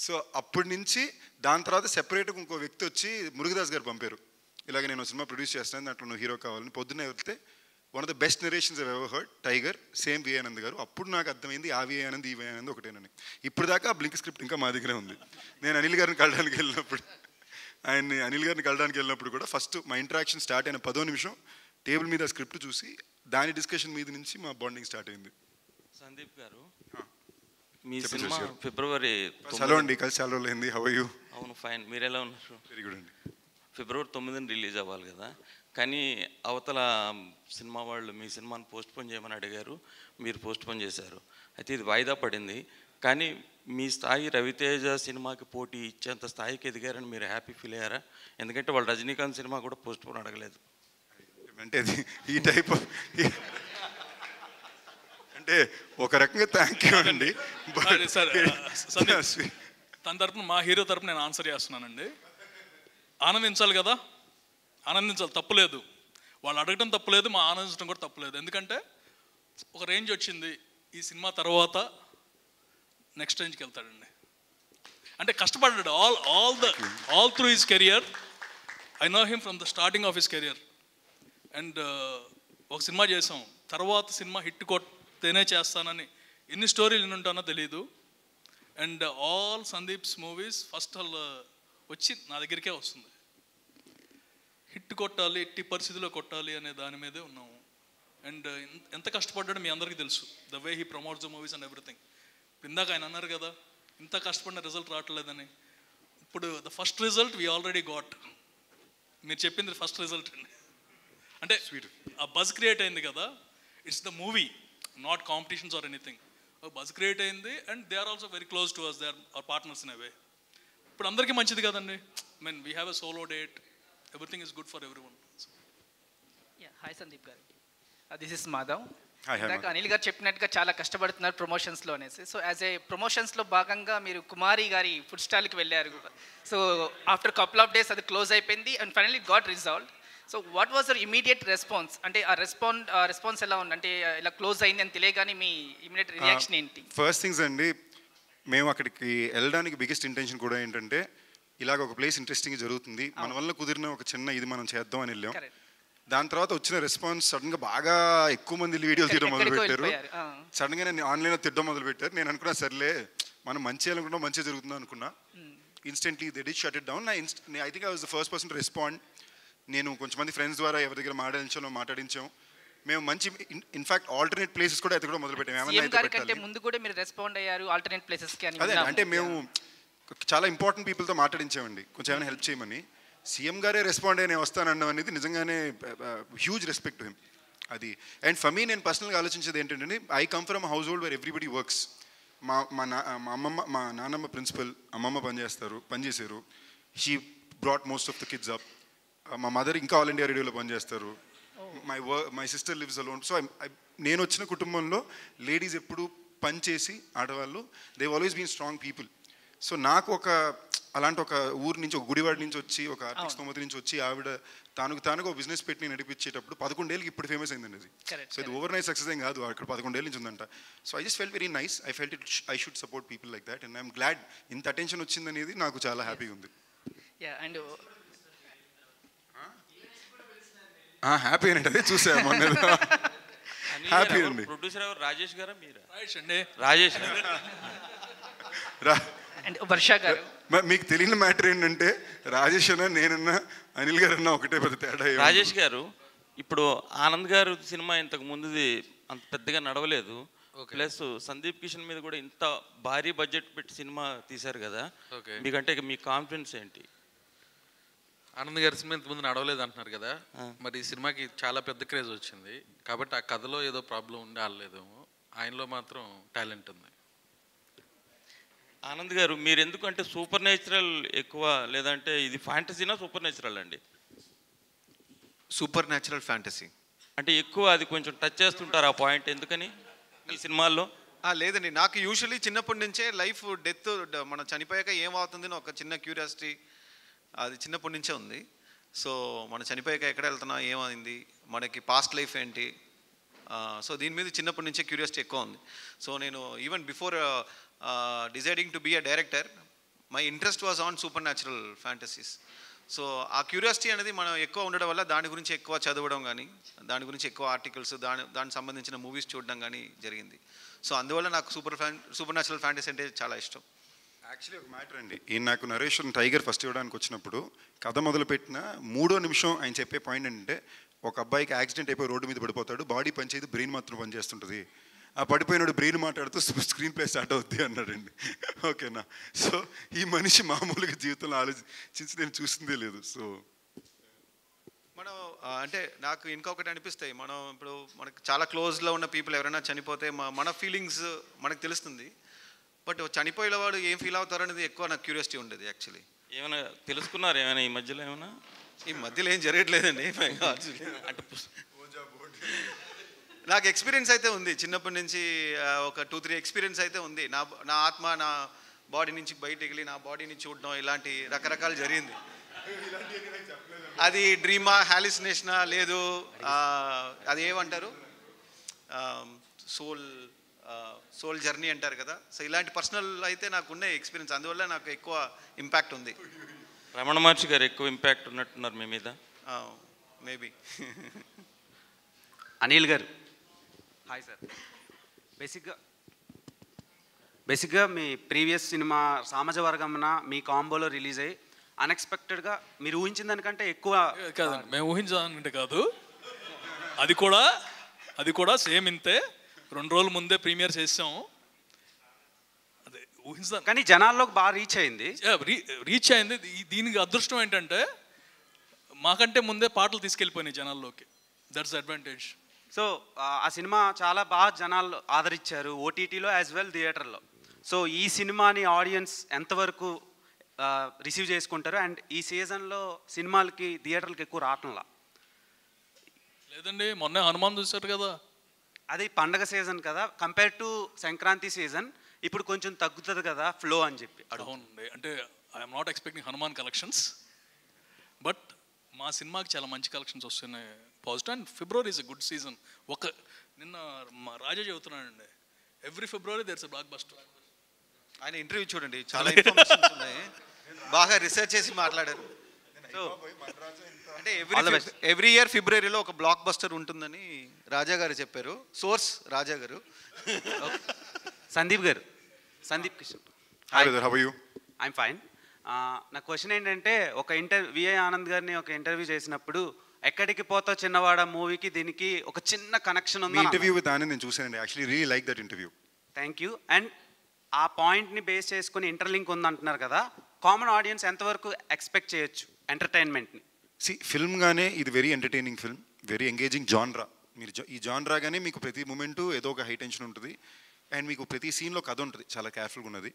Speaker 5: సో అప్పటి నుంచి దాని తర్వాత సెపరేట్గా ఇంకో వ్యక్తి వచ్చి మురుగదాస్ గారు పంపారు, ఇలాగ నేను సినిమా ప్రొడ్యూస్ చేస్తాను, దాంట్లో నువ్వు హీరో కావాలని. పొద్దున్నే వెళ్తే one of the best narrations I ever heard, tiger, same V Anand గారు. అప్పుడు నాకు అర్థమైంది ఆ వి ఆనంద్ ఈ వి ఆనంద్ ఒకటేనని. ఇప్పుడు దాకా ఆ బ్లింక్ స్క్రిప్ట్ ఇంకా మా దగ్గరే ఉంది. నేను అనిల్ గారిని కలడానికి వెళ్ళినప్పుడు కూడా ఫస్ట్ మా ఇంటరాక్షన్ స్టార్ట్ అయిన 10వ నిమిషం టేబుల్ మీద స్క్రిప్ట్ చూసి దాని డిస్కషన్ మీద నుంచి మా బాండింగ్ స్టార్ట్ అయింది.
Speaker 8: సందీప్ గారు, మీ సినిమా ఫిబ్రవరి.
Speaker 5: హలో అండి, కలిసి చాలా రోజులు అయింది. How are you?
Speaker 8: అవును, ఫైన్. మీరు ఎలా ఉన్నారు?
Speaker 5: వెరీ గుడ్ అండి.
Speaker 8: ఫిబ్రవరి 9న రిలీజ్ అవ్వాలి కదా, కానీ అవతల సినిమా వాళ్ళు మీ సినిమాని పోస్ట్పోన్ చేయమని అడిగారు, మీరు పోస్ట్పోన్ చేశారు. అయితే ఇది వాయిదా పడింది. కానీ మీ స్థాయి రవితేజ సినిమాకి పోటీ ఇచ్చేంత స్థాయికి ఎదిగారని మీరు హ్యాపీ ఫీల్ అయ్యారా? ఎందుకంటే వాళ్ళు రజనీకాంత్ సినిమా కూడా పోస్ట్పోన్ అడగలేదు.
Speaker 5: అంటే ఈ టైప్ ఆఫ్ అంటే ఒక రకంగా థ్యాంక్ యూ అండి.
Speaker 3: తన తరపున మా హీరో తరపున నేను ఆన్సర్ చేస్తున్నానండి. ఆనందించాలి కదా, ఆనందించాలి, తప్పులేదు. వాళ్ళు అడగడం తప్పులేదు, మా ఆనందించడం కూడా తప్పులేదు. ఎందుకంటే ఒక రేంజ్ వచ్చింది. ఈ సినిమా తర్వాత నెక్స్ట్ రేంజ్కి వెళ్తాడండి. అంటే కష్టపడ్డాడు all through his career. I know him from the starting of his career. And ఒక సినిమా చేసాం, తర్వాత సినిమా హిట్ కొట్టేనే చేస్తానని ఎన్ని స్టోరీలు వినుంటానో తెలీదు. And all Sandeep's movies first వచ్చి నా దగ్గరికే వస్తుంది. హిట్ కొట్టాలి, ఎట్టి పరిస్థితిలో కొట్టాలి అనే దాని మీదే ఉన్నాము. అండ్ ఎంత కష్టపడ్డాడో మీ అందరికీ తెలుసు, the way he promotes the movies and everything. ఇందాక ఆయన అన్నారు కదా ఇంత కష్టపడిన రిజల్ట్ రావట్లేదని. ఇప్పుడు the first result we already got. మీరు చెప్పింది ఫస్ట్ రిజల్ట్ అండి. అంటే ఆ బజ్ క్రియేట్ అయింది కదా, it's the movie, not competitions or anything. Buzz create అయింది and they are also very close to us, they are our partners in a way. ఇప్పుడు అందరికీ మంచిది కదండి. I mean we have a solo date, everything is good for everyone.
Speaker 9: Hi Sandeep గారు, దిస్ ఇస్ మాధవ్.
Speaker 5: Hi,
Speaker 9: ఇందాక అనిల్ గారు చెప్పినట్టుగా చాలా కష్టపడుతున్నారు ప్రమోషన్స్లో అనేసి. సో యాజ్ ఏ ప్రమోషన్స్లో భాగంగా మీరు కుమారి గారి ఫుడ్ స్టాల్కి వెళ్ళారు. So after couple of days అది క్లోజ్ అయిపోయింది and finally got resolve. So what was your immediate response? అంటే ఆ రెస్పాన్స్ ఎలా ఉంది? అంటే ఇలా క్లోజ్ అయింది అని తెలియగానే మీ ఇమీడియట్ రియాక్షన్ ఏంటి?
Speaker 5: ఫస్ట్ థింగ్స్ అండి, మేము అక్కడికి వెళ్ళడానికి బిగ్గెస్ట్ ఇంటెన్షన్ కూడా ఏంటంటే ఇలాగ ఒక ప్లేస్ ఇంట్రెస్టింగ్ జరుగుతుంది, మన వల్ల కుదిరిన ఒక చిన్న ఇది మనం చేద్దాం అని వెళ్ళాం.
Speaker 9: Correct.
Speaker 5: దాని తర్వాత వచ్చిన రెస్పాన్స్ సడన్గా బాగా ఎక్కువ మంది వీడియోలు తీయడం మొదలు పెట్టారు. సడన్గా నేను ఆన్లైన్లో తిట్టడం మొదలు పెట్టారు. నేను అనుకున్నా సర్లే మనం మంచి చేయాలనుకున్నా మంచిగా జరుగుతుందా అనుకున్నా. Instantly they did shut it down. I think I was the first person to respond. నేను కొంచెం మంది ఫ్రెండ్స్ ద్వారా ఎవరి దగ్గర మాట్లాడించాం. మేము మంచి ఇన్ఫాక్ట్ ఆల్టర్నేట్ ప్లేసెస్ కూడా ఎతకడం మొదలు పెట్టాము.
Speaker 9: ఏమన్నా ముందు కూడా మీరు రెస్పాండ్ అయ్యారు ఆల్టర్నేట్ ప్లేసెస్కి అని.
Speaker 5: అదే అంటే మేము చాలా ఇంపార్టెంట్ పీపుల్తో మాట్లాడించామండి, కొంచెం ఏమైనా హెల్ప్ చేయమని. సీఎం గారే రెస్పాండ్ అయ్యి నేను వస్తానడం అనేది నిజంగానే హ్యూజ్ రెస్పెక్ట్ హిమ్ అది. అండ్ ఫర్ మీ నేను పర్సనల్గా ఆలోచించేది ఏంటంటే, I come from household where everybody works. మా నాన్నమ్మ ప్రిన్సిపల్, అమ్మమ్మ పనిచేశారు. She brought most of the kids up. మా మదర్ ఇంకా ఆల్ ఇండియా రేడియోలో పనిచేస్తారు. My sister lives alone. So నేను వచ్చిన కుటుంబంలో లేడీస్ ఎప్పుడు పనిచేసి ఆడవాళ్ళు, they always been strong people. So నాకు అలాంటి ఒక ఊరు నుంచి, ఒక గుడివాడ నుంచి వచ్చి, ఒక ఆర్థిక స్తోమత నుంచి వచ్చి ఆవిడ తానుగా ఒక బిజినెస్ పెట్టి నడిపించేటప్పుడు 11 ఏళ్ళకి ఇప్పుడు ఫేమస్ అయిందండి అది. సో ఇది ఓవర్ నైట్ సక్సెస్ ఏం కాదు, అక్కడ 11 ఏళ్ళ నుంచి ఉందంట. So I just felt very nice. I felt it I should support people like that. And I'm glad ఇంత అటెన్షన్ వచ్చిందనేది నాకు చాలా హ్యాపీగా ఉంది. హ్యాపీ అండి, అదే చూసాము హ్యాపీ అండి.
Speaker 8: ప్రొడ్యూసర్ ఎవరు, రాజేష్ గారా మీరా?
Speaker 3: రాజేష్ అండి.
Speaker 8: రాజేష్
Speaker 9: వర్ష గారు.
Speaker 5: మీకు తెలియని మ్యాటర్ ఏంటంటే, రాజేష్ అన్న, నేనన్నా, అనిల్ గారు అన్న ఒకటే పెద్ద తేడా.
Speaker 8: రాజేష్ గారు, ఇప్పుడు ఆనంద్ గారు సినిమా ఇంతకు ముందుది అంత పెద్దగా నడవలేదు. ప్లస్ సందీప్ కిషన్ మీద కూడా ఇంత భారీ బడ్జెట్ పెట్టి సినిమా తీశారు కదా, మీకంటే మీ కాన్ఫిడెన్స్ ఏంటి?
Speaker 4: ఆనంద్ గారి సినిమా ఇంతకుముందు నడవలేదు అంటున్నారు కదా, మరి ఈ సినిమాకి చాలా పెద్ద క్రేజ్ వచ్చింది కాబట్టి ఆ కథలో ఏదో ప్రాబ్లం ఉండి ఆడలేదేమో, ఆయనలో మాత్రం టాలెంట్ ఉంది.
Speaker 8: ఆనంద్ గారు, మీరు ఎందుకంటే సూపర్ నేచురల్ ఎక్కువ, లేదంటే ఇది ఫ్యాంటసీనా సూపర్ నేచురల్ అండి?
Speaker 2: సూపర్ న్యాచురల్ ఫ్యాంటసీ
Speaker 8: అంటే ఎక్కువ అది కొంచెం టచ్ చేస్తుంటారు ఆ పాయింట్, ఎందుకని ఈ సినిమాల్లో?
Speaker 2: లేదండి, నాకు యూజువల్లీ చిన్నప్పటి నుంచే లైఫ్ డెత్ మనం చనిపోయాక ఏమవుతుంది అని ఒక చిన్న క్యూరియాసిటీ అది చిన్నప్పటి నుంచే ఉంది. సో మనం చనిపోయాక ఎక్కడ వెళ్తున్నా, ఏమైంది, మనకి పాస్ట్ లైఫ్ ఏంటి, సో దీని మీద చిన్నప్పటి నుంచే క్యూరియాసిటీ ఎక్కువ ఉంది. సో నేను even before deciding to be a director, my interest was on supernatural fantasies. So ఆ క్యూరియాసిటీ అనేది మనం ఎక్కువ ఉండడం వల్ల దాని గురించి ఎక్కువ చదవడం కానీ, దాని గురించి ఎక్కువ ఆర్టికల్స్, దానికి సంబంధించిన మూవీస్ చూడడం కానీ జరిగింది. సో అందువల్ల నాకు సూపర్ న్యాచురల్ ఫ్యాంటసీ అంటే చాలా ఇష్టం.
Speaker 5: యాక్చువల్లీ ఒక మ్యాటర్ అండి, ఈయన నాకు నరేషన్ టైగర్ ఫస్ట్ ఇవ్వడానికి వచ్చినప్పుడు కథ మొదలుపెట్టిన 3వ నిమిషం ఆయన చెప్పే పాయింట్ ఏంటంటే, ఒక అబ్బాయికి యాక్సిడెంట్ అయిపోయి రోడ్డు మీద పడిపోతాడు, బాడీ పనిచేయదు, బ్రెయిన్ మాత్రం పనిచేస్తుంటుంది. ఆ పడిపోయినాడు బ్రెయిన్ మాట్లాడుతూ స్క్రీన్ ప్లే స్టార్ట్ అవుద్ది అన్నాడండి. ఓకేనా? సో ఈ మనిషి మామూలుగా జీవితంలో ఆలోచించి నేను చూసిందే లేదు. సో
Speaker 2: మనం అంటే నాకు ఇంకొకటి అనిపిస్తాయి, మనం ఇప్పుడు మనకు చాలా క్లోజ్లో ఉన్న పీపుల్ ఎవరైనా చనిపోతే మన ఫీలింగ్స్ మనకు తెలుస్తుంది. బట్ చనిపోయిన వాడు ఏం ఫీల్ అవుతారు అనేది ఎక్కువ నాకు క్యూరియాసిటీ ఉండేది యాక్చువల్లీ.
Speaker 8: ఏమైనా తెలుసుకున్నారు ఏమైనా ఈ మధ్యలో?
Speaker 2: ఈ మధ్యలో ఏం జరగట్లేదండి.
Speaker 8: అంటే
Speaker 2: నాకు ఎక్స్పీరియన్స్ అయితే ఉంది చిన్నప్పటి నుంచి, ఒక 2-3 ఎక్స్పీరియన్స్ అయితే ఉంది. నా ఆత్మ నా బాడీ నుంచి బయటకు వెళ్ళి నా బాడీని చూడడం, ఇలాంటి రకరకాలు జరిగింది. అది డ్రీమా, హాలిసినేషనా, లేదు అది ఏమంటారు, సోల్ జర్నీ అంటారు కదా. సో ఇలాంటి పర్సనల్ అయితే నాకు ఉన్న ఎక్స్పీరియన్స్, అందువల్ల నాకు ఎక్కువ ఇంపాక్ట్ ఉంది.
Speaker 8: రమణ మహర్షి గారు ఎక్కువ ఇంపాక్ట్ ఉన్నట్టున్నారు మీ మీద.
Speaker 2: మేబీ.
Speaker 10: అనిల్ గారు, హాయ్ సార్. బేసిక్గా మీ ప్రీవియస్ సినిమా సామాజ వర్గంన మీ కాంబోలో రిలీజ్ అయ్యి అన్ఎక్స్పెక్టెడ్గా మీరు ఊహించిన దానికంటే ఎక్కువ
Speaker 3: కాదండి, మేము ఊహించాలంటే కాదు, అది కూడా సేమ్ ఇంతే. 2 రోజుల ముందే ప్రీమియర్ చేసాము, అదే ఊహించాను.
Speaker 10: కానీ జనాల్లోకి బాగా రీచ్ అయింది. దీనికి అదృష్టం ఏంటంటే మాకంటే ముందే పాటలు తీసుకెళ్ళిపోయినాయి జనాల్లోకి. That's advantage. సో ఆ సినిమా చాలా బాగా జనాలు ఆదరించారు, ఓటీటీలో యాజ్ వెల్ థియేటర్లో. సో ఈ సినిమాని ఆడియన్స్ ఎంతవరకు రిసీవ్ చేసుకుంటారు? అండ్ ఈ సీజన్లో సినిమాలకి థియేటర్లకి ఎక్కువ రావట్లా
Speaker 3: లేదండి, మొన్న హనుమాన్ చూశారు కదా,
Speaker 10: అది పండగ సీజన్ కదా, కంపేర్ టు సంక్రాంతి సీజన్ ఇప్పుడు కొంచెం తగ్గుతుంది కదా ఫ్లో అని చెప్పి.
Speaker 3: అవునండి, అంటే I'm not expecting Hanuman collections, but మా సినిమాకి చాలా మంచి కలెక్షన్స్ వస్తున్నాయి, positive. And February is a good season. నిన్న మా రాజా చెబుతున్నానండి, ఎవ్రీ ఫిబ్రవరి దేర్స్ ఎ బ్లాక్ బస్టర్.
Speaker 2: ఆయన ఇంటర్వ్యూ చూడండి, చాలా ఇన్ఫర్మేషన్స్ ఉన్నాయి. బాగా రీసెర్చ్ చేసి మాట్లాడారు. సో అంటే ఎవ్రీ ఇయర్ ఫిబ్రవరిలో ఒక బ్లాక్ బస్టర్ ఉంటుందని రాజా గారు చెప్పారు. సోర్స్ రాజా గారు.
Speaker 10: సందీప్ గారు, సందీప్ కిషన్. I'm fine. నా క్వశ్చన్ ఏంటంటే, ఒక విఐ ఆనంద్ గారిని ఒక ఇంటర్వ్యూ చేసినప్పుడు ఎక్కడికి పోతావు చిన్నవాడ మూవీకి దీనికి ఒక చిన్న కనెక్షన్ ఉంది.
Speaker 5: ఇంటర్వ్యూ విత్ ఆనంద్ నేను చూసానండి. Actually really like that interview.
Speaker 10: Thank you. And ఆ పాయింట్ని బేస్ చేసుకుని ఇంటర్లింక్ ఉందంటున్నారు కదా, కామన్ ఆడియన్స్ ఎంతవరకు ఎక్స్పెక్ట్ చేయొచ్చు ఎంటర్టైన్మెంట్ని?
Speaker 5: ఫిల్మ్గానే ఇది very entertaining film, very engaging genre. మీరు ఈ జాన్రాగానే మీకు ప్రతి మూమెంటు ఏదో ఒక హై టెన్షన్ ఉంటుంది, అండ్ మీకు ప్రతి సీన్లో కథ ఉంటుంది, చాలా కేర్ఫుల్గా ఉన్నది.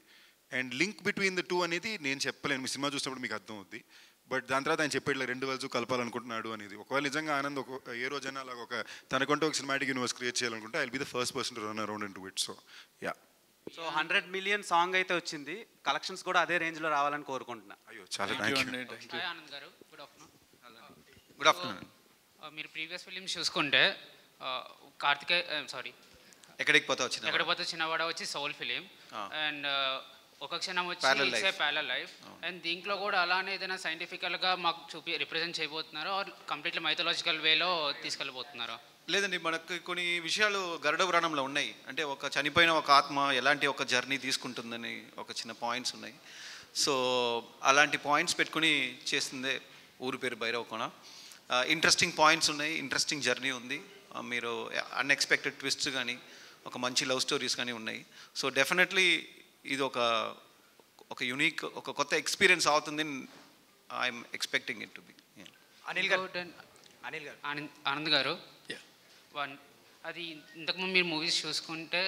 Speaker 5: And link between the two అనేది నేను చెప్పలేను, మీ సినిమా చూసినప్పుడు మీకు అర్థం అవుద్ది. బట్ దాని తర్వాత ఆయన చెప్పేట్లా 2 వల్స్ కలపాలనుకుంటున్నాడు అనేది. ఒకవేళ నిజంగా ఆనంద్ ఏ రోజైనా అలాగ తనకంటూ ఒక సినిమాటిక్ యూనివర్స్ క్రియేట్ చేయాలనుకుంటే I will be the first person to run around in to it. So yeah.
Speaker 10: So 100 million song అయితే వచ్చింది, కలెక్షన్స్ కూడా అదే రేంజ్లో రావాలని కోరుకుంటున్నా.
Speaker 5: అయ్యో చాలా థ్యాంక్ యూ.
Speaker 11: ఆనంద్ గారు, గుడ్ ఆఫ్టర్నూన్.
Speaker 2: Good afternoon.
Speaker 11: మీరు ప్రీవియస్ ఫిలిమ్స్ చూసుకుంటే
Speaker 2: ఎక్కడికి పోతావు
Speaker 11: చిన్నవాడ వచ్చి సోల్ ఫిలిం, అండ్ ఒక క్షణం వచ్చి ప్యారలల్ లైఫ్, అండ్ దీంట్లో కూడా అలానే ఏదైనా సైంటిఫికల్గా మాకు రిప్రజెంట్ చేయబోతున్నారో ఆర్ కంప్లీట్లీ మైథలాజికల్ వేలో తీసుకెళ్ళబోతున్నారో?
Speaker 2: లేదండి, మనకు కొన్ని విషయాలు గరుడ పురాణంలో ఉన్నాయి. అంటే ఒక చనిపోయిన ఒక ఆత్మ ఎలాంటి ఒక జర్నీ తీసుకుంటుందని ఒక చిన్న పాయింట్స్ ఉన్నాయి. సో అలాంటి పాయింట్స్ పెట్టుకుని చేస్తుందే ఊరు పేరు భైరవకోన. ఇంట్రెస్టింగ్ పాయింట్స్ ఉన్నాయి, ఇంట్రెస్టింగ్ జర్నీ ఉంది. మీరు అన్ఎక్స్పెక్టెడ్ ట్విస్ట్స్ కానీ ఒక మంచి లవ్ స్టోరీస్ కానీ ఉన్నాయి. సో డెఫినెట్లీ ఇది ఒక యూనిక్, ఒక కొత్త ఎక్స్పీరియన్స్ అవుతుంది. I'm expecting it to be.
Speaker 11: Anand గారు, అది ఇంతకుముందు మీరు మూవీస్ చూసుకుంటే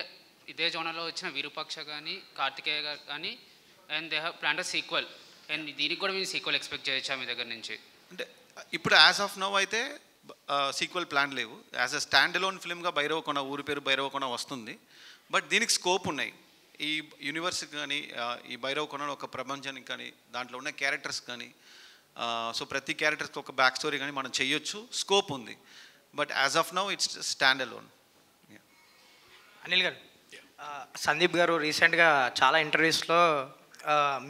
Speaker 11: ఇదే జోనర్లో వచ్చిన విరూపాక్ష కానీ కార్తికేయ గారు కానీ, and they have plan sequel, and దీనికి కూడా మేము సీక్వెల్ ఎక్స్పెక్ట్ చేయొచ్చా మీ దగ్గర నుంచి?
Speaker 2: అంటే ఇప్పుడు యాజ్ ఆఫ్ నౌ అయితే సీక్వెల్ ప్లాన్ లేవు. యాజ్ అ స్టాండ్ అలోన్ ఫిల్మ్గా భైరవకోన, ఊరి పేరు భైరవకోన వస్తుంది. బట్ దీనికి స్కోప్ ఉన్నాయి. ఈ యూనివర్స్ కానీ ఈ భైరవకోన ఒక ప్రపంచానికి కానీ దాంట్లో ఉన్న క్యారెక్టర్స్ కానీ, సో ప్రతి క్యారెక్టర్స్కి ఒక బ్యాక్ స్టోరీ కానీ మనం చేయొచ్చు, స్కోప్ ఉంది. But as of now it's stand alone.
Speaker 12: Anil గారు, సందీప్ గారు రీసెంట్గా చాలా ఇంటర్వ్యూస్లో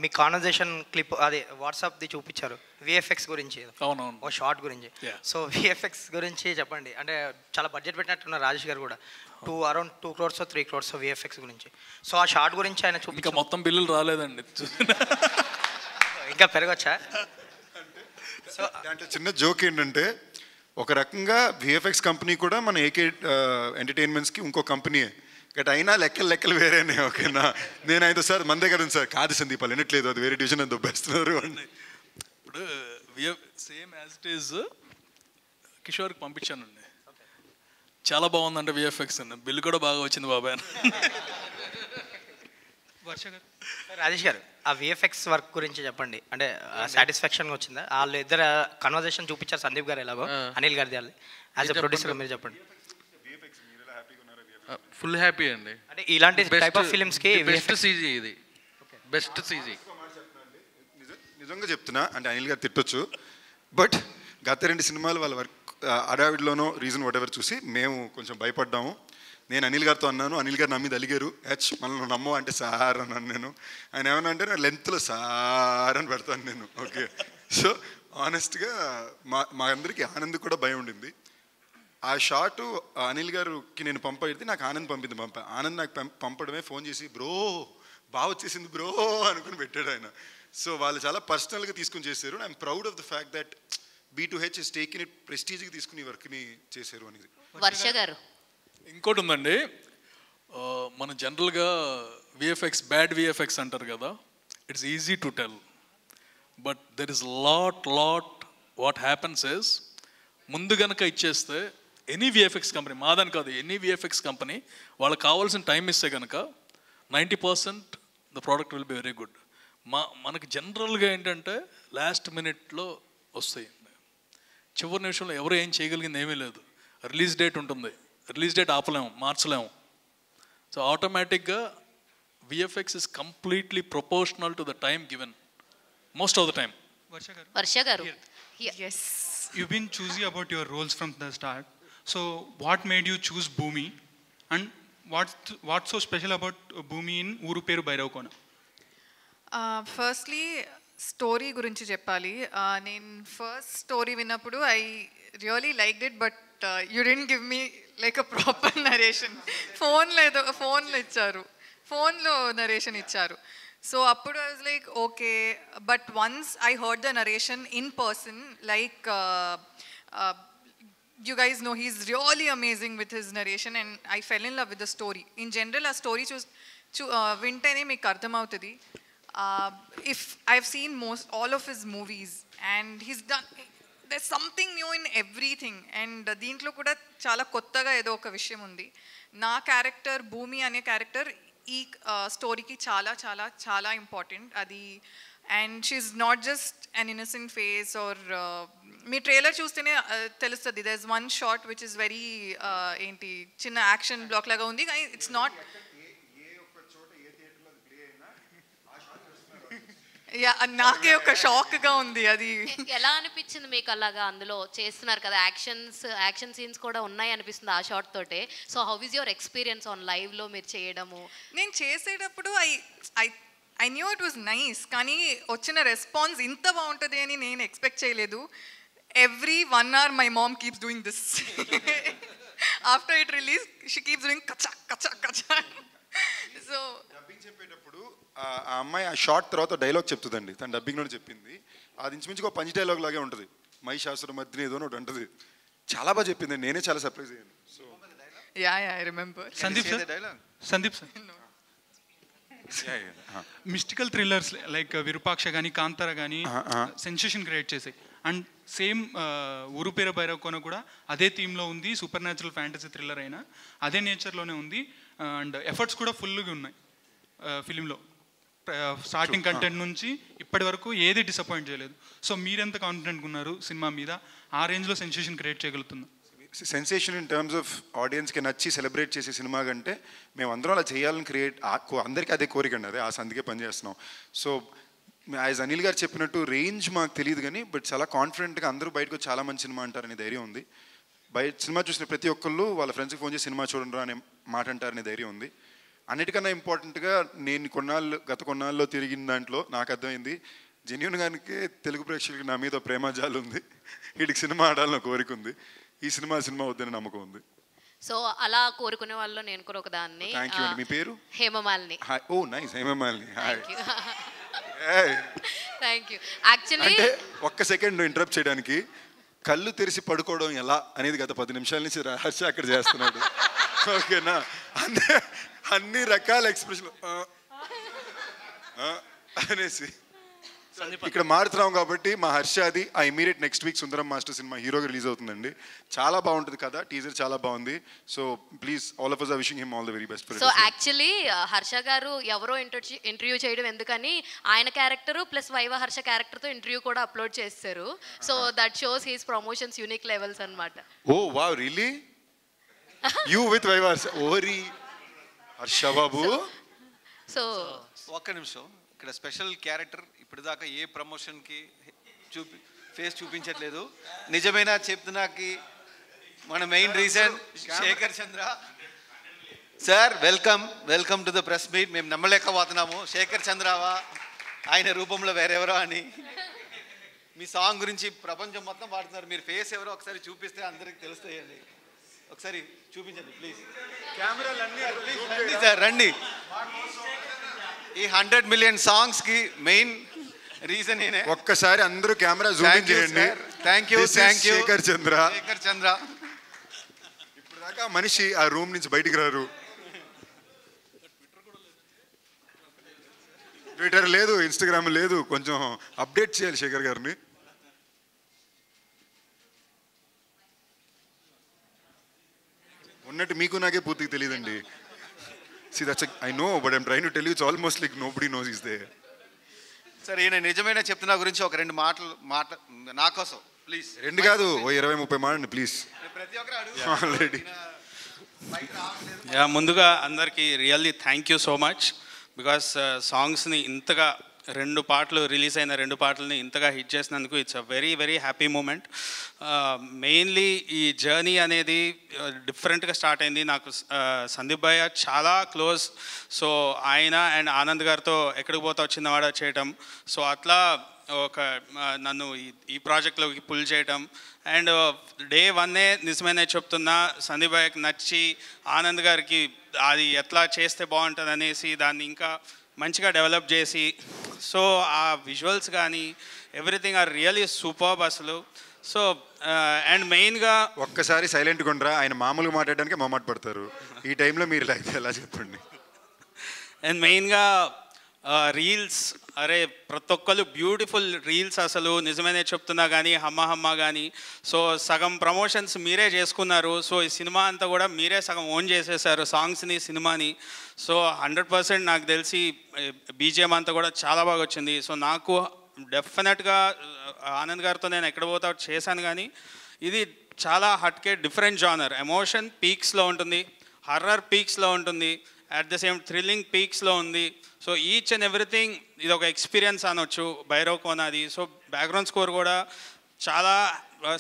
Speaker 12: మీ కాన్వర్జేషన్ క్లిప్ అదే వాట్సాప్ది చూపించారు విఎఫ్ఎక్స్ గురించి,
Speaker 3: అవునవును,
Speaker 12: ఓ షార్ట్ గురించి. సో విఎఫ్ఎక్స్ గురించి చెప్పండి. అంటే చాలా బడ్జెట్ పెట్టినట్టున్నారు రాజేష్ గారు కూడా, అరౌండ్ 2 crores 3 crores విఎఫ్ఎక్స్ గురించి. సో ఆ షార్ట్ గురించి ఆయన
Speaker 3: ఇంకా మొత్తం బిల్లులు రాలేదండి,
Speaker 12: ఇంకా పెరగచ్చా?
Speaker 5: సో దాంట్లో చిన్న జోక్ ఏంటంటే, ఒక రకంగా విఎఫ్ఎక్స్ కంపెనీ కూడా మన ఏకే ఎంటర్టైన్మెంట్స్కి ఇంకో కంపెనీయే. బట్ అయినా లెక్కలు వేరేనే. ఓకేనా, నేనైతే సార్ మన దగ్గర ఉంది సార్, కాదు సందీప్ వాళ్ళు వినట్లేదు, అది వేరే డివిజన్ అని దొబ్బేస్తున్నారు అని.
Speaker 3: ఇప్పుడు సేమ్ యాజ్ ఇట్ ఈజ్ కిషోర్కి పంపించానండి, చాలా బాగుందంటే విఎఫ్ఎక్స్ అని, బిల్లు కూడా బాగా వచ్చింది బాబాయ్ అని.
Speaker 12: రాజేష్ గారు, ఆ విఎఫ్ఎక్స్ వర్క్ గురించి చెప్పండి. అంటే సాటిస్ఫాక్షన్గా వచ్చిందా? వాళ్ళు ఇద్దరు కన్వర్జేషన్ చూపించారు, సందీప్ గారు ఎలాగో, అనిల్ గారిది. వాళ్ళు యాజ్ ఎ ప్రొడ్యూసర్ మీరు చెప్పండి.
Speaker 4: ఫుల్ హ్యాపీ అండి.
Speaker 12: అంటే ఇలాంటి టైప్ ఆఫ్ ఫిల్మ్స్కి
Speaker 4: బెస్ట్ సీజీ, ఇది బెస్ట్ సీజీ.
Speaker 5: నిజంగా చెప్తున్నా, అంటే అనిల్ గారు తిట్టొచ్చు, బట్ గత 2 సినిమాలు వాళ్ళ వర్క్ అడావిడ్లోనో రీజన్ వాట్ ఎవర్ చూసి మేము కొంచెం భయపడ్డాము. నేను అనిల్ గారితో అన్నాను, అనిల్ గారు నా మీద అలిగారు, మనల్ని నమ్మవు అంటే సార్ అన్నాను నేను. ఆయన ఏమన్నా అంటే నా లెంత్లో సార్ అని పెడతాను నేను. ఓకే, సో ఆనెస్ట్గా మా అందరికీ ఆనంద్ కూడా భయం ఉండింది. ఆ షార్టు అనిల్ గారికి నేను పంపడితే నాకు ఆనంద్ ఆనంద్ నాకు పంపడమే ఫోన్ చేసి, బ్రో బాగా వచ్చేసింది బ్రో అనుకుని పెట్టాడు ఆయన. సో వాళ్ళు చాలా పర్సనల్గా తీసుకుని చేశారు. I'm proud of the fact that B2H is taken it ప్రెస్టీజ్కి తీసుకుని వర్క్ని చేశారు అనేది.
Speaker 1: వర్ష గారు,
Speaker 3: ఇంకోటి ఉందండి, మన జనరల్గా విఎఫ్ఎక్స్ బ్యాడ్ విఎఫ్ఎక్స్ అంటారు కదా, it's easy to tell, but there is lot what happens is, ముందు గనక ఇచ్చేస్తే ఎనీ విఎఫ్ఎక్స్ కంపెనీ, మాదని కాదు, ఎనీ విఎఫ్ఎక్స్ కంపెనీ వాళ్ళకి కావాల్సిన టైం ఇస్తే కనుక 90% the product will be very good. మనకి జనరల్గా ఏంటంటే లాస్ట్ మినిట్లో వస్తాయి, చివరి నిమిషంలో ఎవరు ఏం చేయగలిగింది ఏమీ లేదు. రిలీజ్ డేట్ ఉంటుంది, రిలీజ్ డేట్ ఆపలేము, మార్చలేము. సో ఆటోమేటిక్గా VFX is completely proportional to the time given most of the time.
Speaker 1: Varsha గారు,
Speaker 13: yes, you've been choosy about your roles from the start. So what made you choose Bhumi, and what's so special about Bhumi in Uru Peru Bairavakona?
Speaker 14: Firstly, story గురించి చెప్పాలి. నేను ఫస్ట్ స్టోరీ విన్నప్పుడు I really liked it, but you didn't give me like a proper narration. ఫోన్లో ఇచ్చారు, ఫోన్లో నరేషన్ ఇచ్చారు. సో అప్పుడు I was like okay, but once I heard the narration in person, like you guys know he's really amazing with his narration, and I fell in love with the story. In general, a story vintene meeku ardham avutadi. If I've seen all of his movies, and he's done, there's something new in everything, and deentlo kuda chaala kottaga edo oka vishayam undi. Na character Bhumi ane character ee story ki chaala chaala chaala important adi. And she's not just an innocent face, or మీ ట్రైలర్ చూస్తేనే తెలుస్తుంది. There is one shot which is very ఏంటి చిన్న యాక్షన్ బ్లాక్ లాగా ఉంది, కానీ ఇట్స్ నాట్. నాకే ఒక షాక్గా ఉంది అది.
Speaker 15: ఎలా అనిపించింది మీకు అలాగా అందులో చేస్తున్నారు కదా, యాక్షన్ సీన్స్ కూడా ఉన్నాయి అనిపిస్తుంది ఆ షాట్ తోటే. So how is your experience on లైవ్లో మీరు చేయడము?
Speaker 14: నేను చేసేటప్పుడు I knew it was nice, కానీ వచ్చిన రెస్పాన్స్ ఇంత బాగుంటుంది అని నేను ఎక్స్పెక్ట్ చేయలేదు. Every 1 hour my mom keeps doing this. After it released, she keeps doing kacha kacha kacha. So
Speaker 5: dubbing చెప్పేటప్పుడు ఆ అమ్మాయి ఆ షార్ట్ తర్వాత డైలాగ్ చెప్తుందండి, తను డబ్బింగ్లో చెప్పింది. అది ఇంచుమించుగా ఒక పంచ్ డైలాగ్ లాగే ఉంటుంది. మహిషాసుర మధ్యన ఏదో ఒకటి ఉంటుంది. చాలా బాగా చెప్పింది, నేనే చాలా సర్ప్రైజ్ అయ్యాను. So
Speaker 14: I remember.
Speaker 13: Sandeep sir mystical thrillers like Virupaksha కానీ కాంతార కానీ సెన్సేషన్ క్రియేట్ చేసాయి. అండ్ సేమ్ ఊరుపేర భైరవకోన కూడా అదే థీమ్లో ఉంది. సూపర్ న్యాచురల్ ఫ్యాంటసీ థ్రిల్లర్ అయినా అదే నేచర్లోనే ఉంది. అండ్ ఎఫర్ట్స్ కూడా ఫుల్గా ఉన్నాయి ఫిలింలో. స్టార్టింగ్ కంటెంట్ నుంచి ఇప్పటి వరకు ఏది డిసప్పాయింట్ చేయలేదు. సో మీరెంత కాన్ఫిడెంట్గా ఉన్నారు సినిమా మీద? ఆ రేంజ్లో సెన్సేషన్ క్రియేట్ చేయగలుగుతున్నాం.
Speaker 5: సెన్సేషన్ ఇన్ టర్మ్స్ ఆఫ్ ఆడియన్స్కి నచ్చి సెలబ్రేట్ చేసే సినిమా కంటే మేము అందరం అలా చేయాలని అందరికీ అదే కోరిక అండి, అదే ఆ సందికే పనిచేస్తున్నాం. సో యాజ్ అనిల్ గారు చెప్పినట్టు రేంజ్ మాకు తెలియదు కానీ బట్ చాలా కాన్ఫిడెంట్గా అందరూ బయటకు చాలా మంచి సినిమా అంటారనే ధైర్యం ఉంది. బయట సినిమా చూసిన ప్రతి ఒక్కళ్ళు వాళ్ళ ఫ్రెండ్స్కి ఫోన్ చేసి సినిమా చూడండి అనే మాట అంటారనే ధైర్యం ఉంది. అన్నిటికన్నా ఇంపార్టెంట్గా నేను గత కొన్నాళ్ళలో తిరిగిన దాంట్లో నాకు అర్థమైంది, జెన్యూన్గానికే తెలుగు ప్రేక్షకులకి నా మీద ప్రేమజాలు ఉంది. వీటికి సినిమా ఆడాలని కోరిక ఉంది. ఈ సినిమా వద్దని నమ్మకం ఉంది.
Speaker 15: సో అలా కోరుకునే వాళ్ళు నేను కూడా ఒకదాన్ని.
Speaker 5: థ్యాంక్ యూ అండి. మీ పేరు?
Speaker 15: Hemamalini.
Speaker 5: Oh nice, Hemamalini.
Speaker 15: Thank you. Actually
Speaker 5: అంటే ఒక్క సెకండ్ ఇంటరప్ట్ చేయడానికి, కళ్ళు తెరిచి పడుకోవడం ఎలా అనేది గత 10 నిమిషాల నుంచి హర్ష అక్కడ చేస్తున్నాడు. ఓకేనా? అన్ని రకాల ఎక్స్ప్రెషన్ అనేసి ఇక్కడ మారుతున్నాం కాబట్టి మా హర్షాది ఆ immediate next week Sundaram master సినిమా హీరోగా రిలీజ్ అవుతుందండి. చాలా బాగుంటుంది కదా, టీజర్ చాలా బాగుంది. So please all of us are wishing him all the very best.
Speaker 15: So actually Harsha గారు ఎవరో ఇంటర్వ్యూ చేయడం ఎందుకని ఆయన క్యారెక్టర్ ప్లస్ వైవ హర్ష క్యారెక్టర్తో ఇంటర్వ్యూ కూడా అప్లోడ్ చేస్తారు. So that shows his promotions unique levels అన్నమాట.
Speaker 5: Oh wow, really? You with Viva Harsha? ఓరి హర్ష బాబు.
Speaker 15: సో
Speaker 2: ఒక్క నిమిషం, ఇక్కడ స్పెషల్ క్యారెక్టర్ ఇప్పటిదాకా ఏ ప్రమోషన్కి ఫేస్ చూపించట్లేదు. నిజమైన చెప్తున్నాకి మన main reason Shekhar Chandra sir. Welcome to the press meet. మేము నమ్మలేకపోతున్నాము శేఖర్ చంద్రవా ఆయన రూపంలో వేరెవరో అని. మీ సాంగ్ గురించి ప్రపంచం మొత్తం పాడుతున్నారు, మీరు ఫేస్ ఎవరో ఒకసారి చూపిస్తే అందరికి తెలుస్తాయండి. ఒకసారి చూపించండి ప్లీజ్. కెమెరాలు అన్నీ సార్ రండి. ఈ 100 million సాంగ్స్ కి మెయిన్ రీజన్ ఏనే.
Speaker 5: ఒక్కసారి అందరూ కెమెరా జూమ్ చేయండి.
Speaker 2: థ్యాంక్ యూ
Speaker 5: శేఖర్ చంద్ర.
Speaker 2: ఇప్పుడు
Speaker 5: దాకా మనిషి ఆ రూమ్ నుంచి బయటికి రారు. ట్విట్టర్ లేదు, ఇన్స్టాగ్రామ్ లేదు, కొంచెం అప్డేట్ చేయాలి శేఖర్ గారిని. ఉన్నట్టు మీకు నాకే పూర్తిగా తెలియదండి. See, I know, but I'm trying to tell you, it's almost like nobody knows he's there.
Speaker 2: సరే, ఈయన నిజమైన చెప్తున్నా గురించి ఒక 2 మాటలు నా కోసం ప్లీజ్.
Speaker 5: 2 కాదు, 20-30 మాటండి ప్లీజ్.
Speaker 2: ప్రతి ఒక్కరు
Speaker 5: ఆల్రెడీ.
Speaker 10: ముందుగా అందరికీ really thank you so much. Because సాంగ్స్ని ఇంతగా రిలీజ్ అయిన 2 పాటలని ఇంతగా హిట్ చేసినందుకు it's a very very happy moment. Mainly ఈ జర్నీ అనేది డిఫరెంట్గా స్టార్ట్ అయింది. నాకు సందీప్ భయ్య చాలా క్లోజ్. సో ఆయన అండ్ ఆనంద్ గారితో ఎక్కడికి పోతా చిన్నవాడ చేయటం, సో అట్లా నన్ను ఈ ప్రాజెక్ట్లోకి పుల్ చేయటం. అండ్ డే 1 నిజమేనే చెప్తున్నా, సందీప్ భయ్యకి నచ్చి ఆనంద్ గారికి అది ఎట్లా చేస్తే బాగుంటుంది అనేసి దాన్ని ఇంకా మంచిగా డెవలప్ చేసి, సో ఆ విజువల్స్ కానీ ఎవ్రీథింగ్ ఆర్ రియలీ సూపర్బ్ అసలు. సో అండ్ మెయిన్గా
Speaker 5: ఒక్కసారి సైలెంట్గా ఉండరా, ఆయన మామూలుగా మాట్లాడడానికి మొహమాట పడతారు. ఈ టైంలో మీరు ఎలా చెప్పండి.
Speaker 10: అండ్ మెయిన్గా రీల్స్, అరే ప్రతి ఒక్కరు బ్యూటిఫుల్ రీల్స్ అసలు నిజమేనే చెప్తున్నా కానీ హమ్మ కానీ. సో సగం ప్రమోషన్స్ మీరే చేసుకున్నారు. సో ఈ సినిమా అంతా కూడా మీరే సగం ఓన్ చేసేసారు, సాంగ్స్ని, సినిమాని. సో 100% నాకు తెలిసి బీజిఎం అంతా కూడా చాలా బాగా వచ్చింది. సో నాకు డెఫినెట్గా ఆనంద్ గారితో నేను ఎక్కడ పోతా చేశాను, కానీ ఇది చాలా హట్కే డిఫరెంట్ జానర్. ఎమోషన్ పీక్స్లో ఉంటుంది, హర్రర్ పీక్స్లో ఉంటుంది, అట్ ద సేమ్ థ్రిల్లింగ్ పీక్స్లో ఉంది. సో ఈచ్ అండ్ ఎవ్రీథింగ్ ఇది ఒక ఎక్స్పీరియన్స్ అనొచ్చు భైరవ్ కోనాది. సో బ్యాక్గ్రౌండ్ స్కోర్ కూడా చాలా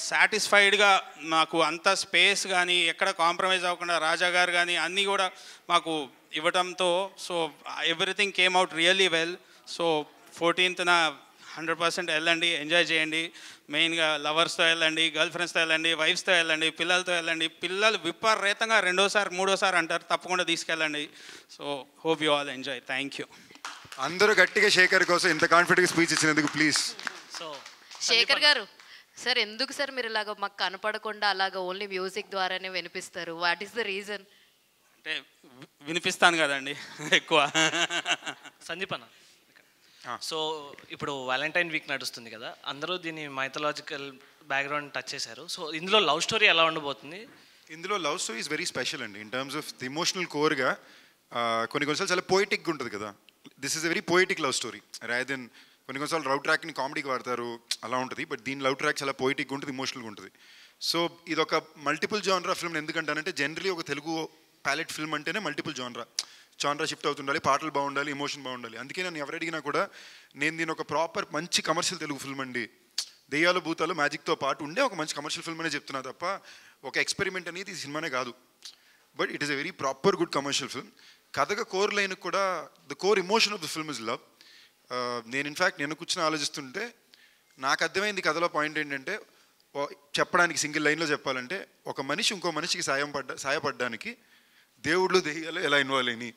Speaker 10: సాటిస్ఫైడ్గా నాకు అంత స్పేస్ కానీ ఎక్కడ కాంప్రమైజ్ అవ్వకుండా రాజా గారు కానీ అన్నీ కూడా మాకు ఇవ్వడంతో so everything came out really well. So 14th 100% వెళ్ళండి, ఎంజాయ్ చేయండి. మెయిన్గా లవర్స్తో వెళ్ళండి, గర్ల్ ఫ్రెండ్స్తో వెళ్ళండి, వైఫ్స్తో వెళ్ళండి, పిల్లలతో వెళ్ళండి. పిల్లలు విపరీతంగా 2వ సారి 3వ సారి అంటారు, తప్పకుండా తీసుకెళ్ళండి. So hope you all enjoy. Thank you.
Speaker 5: అందరూ గట్టిగా శేఖర్ కోసం ఇంత కాన్ఫిడెంట్గా స్పీచ్ ఇచ్చినందుకు ప్లీజ్.
Speaker 15: సో శేఖర్ గారు సార్, ఎందుకు సార్ మీరు ఇలాగ మాకు కనపడకుండా అలాగ ఓన్లీ మ్యూజిక్ ద్వారానే వినిపిస్తారు? What is the reason?
Speaker 10: అంటే వినిపిస్తాను కదండి ఎక్కువ.
Speaker 16: సందీప్ అన్న, సో ఇప్పుడు వ్యాలంటైన్ వీక్ నడుస్తుంది కదా, అందరూ దీన్ని మైథలాజికల్ బ్యాక్గ్రౌండ్ టచ్ చేశారు. సో ఇందులో లవ్ స్టోరీ ఎలా ఉండబోతుంది?
Speaker 5: ఇందులో love story is very special అండి. In terms of the emotional కోర్గా కొన్నిసార్లు చాలా పోయిటిక్గా ఉంటుంది కదా. This is a very poetic love story rather than కొన్నిసార్లు లవ్ ట్రాక్ని కామెడీకి వాడతారు, అలా ఉంటుంది. బట్ దీని లవ్ ట్రాక్ చాలా పోయిటిక్గా ఉంటుంది, ఎమోషనల్గా ఉంటుంది. సో ఇది ఒక మల్టిపుల్ జానరా ఫిల్మ్. ఎందుకంటానంటే జనరలీ ఒక తెలుగు ప్యాలెట్ ఫిల్మ్ అంటేనే మల్టిపుల్ జానరా షిఫ్ట్ అవుతుండాలి, పాటలు బాగుండాలి, ఎమోషన్ బాగుండాలి. అందుకే నన్ను ఎవరు అడిగినా కూడా నేను దీని ఒక ప్రాపర్ మంచి కమర్షియల్ తెలుగు ఫిల్మ్ అండి, దెయ్యాలు భూతాలు మ్యాజిక్తో పాటు ఉండే ఒక మంచి కమర్షియల్ ఫిల్మ్ అనే చెప్తున్నా తప్ప ఒక ఎక్స్పెరిమెంట్ అనేది ఈ సినిమానే కాదు. But it is a very proper good commercial film. కథగా కోర్ లైన్ కూడా the core emotion of the film is love. నేను ఇన్ఫ్యాక్ట్ నేను కూర్చొని ఆలోచిస్తుంటే నాకు అర్థమైంది కథలో పాయింట్ ఏంటంటే, చెప్పడానికి సింగిల్ లైన్లో చెప్పాలంటే, ఒక మనిషి ఇంకో మనిషికి సాయపడడానికి దేవుళ్ళు దెయ్యాలు ఎలా ఇన్వాల్వ్ అయినాయి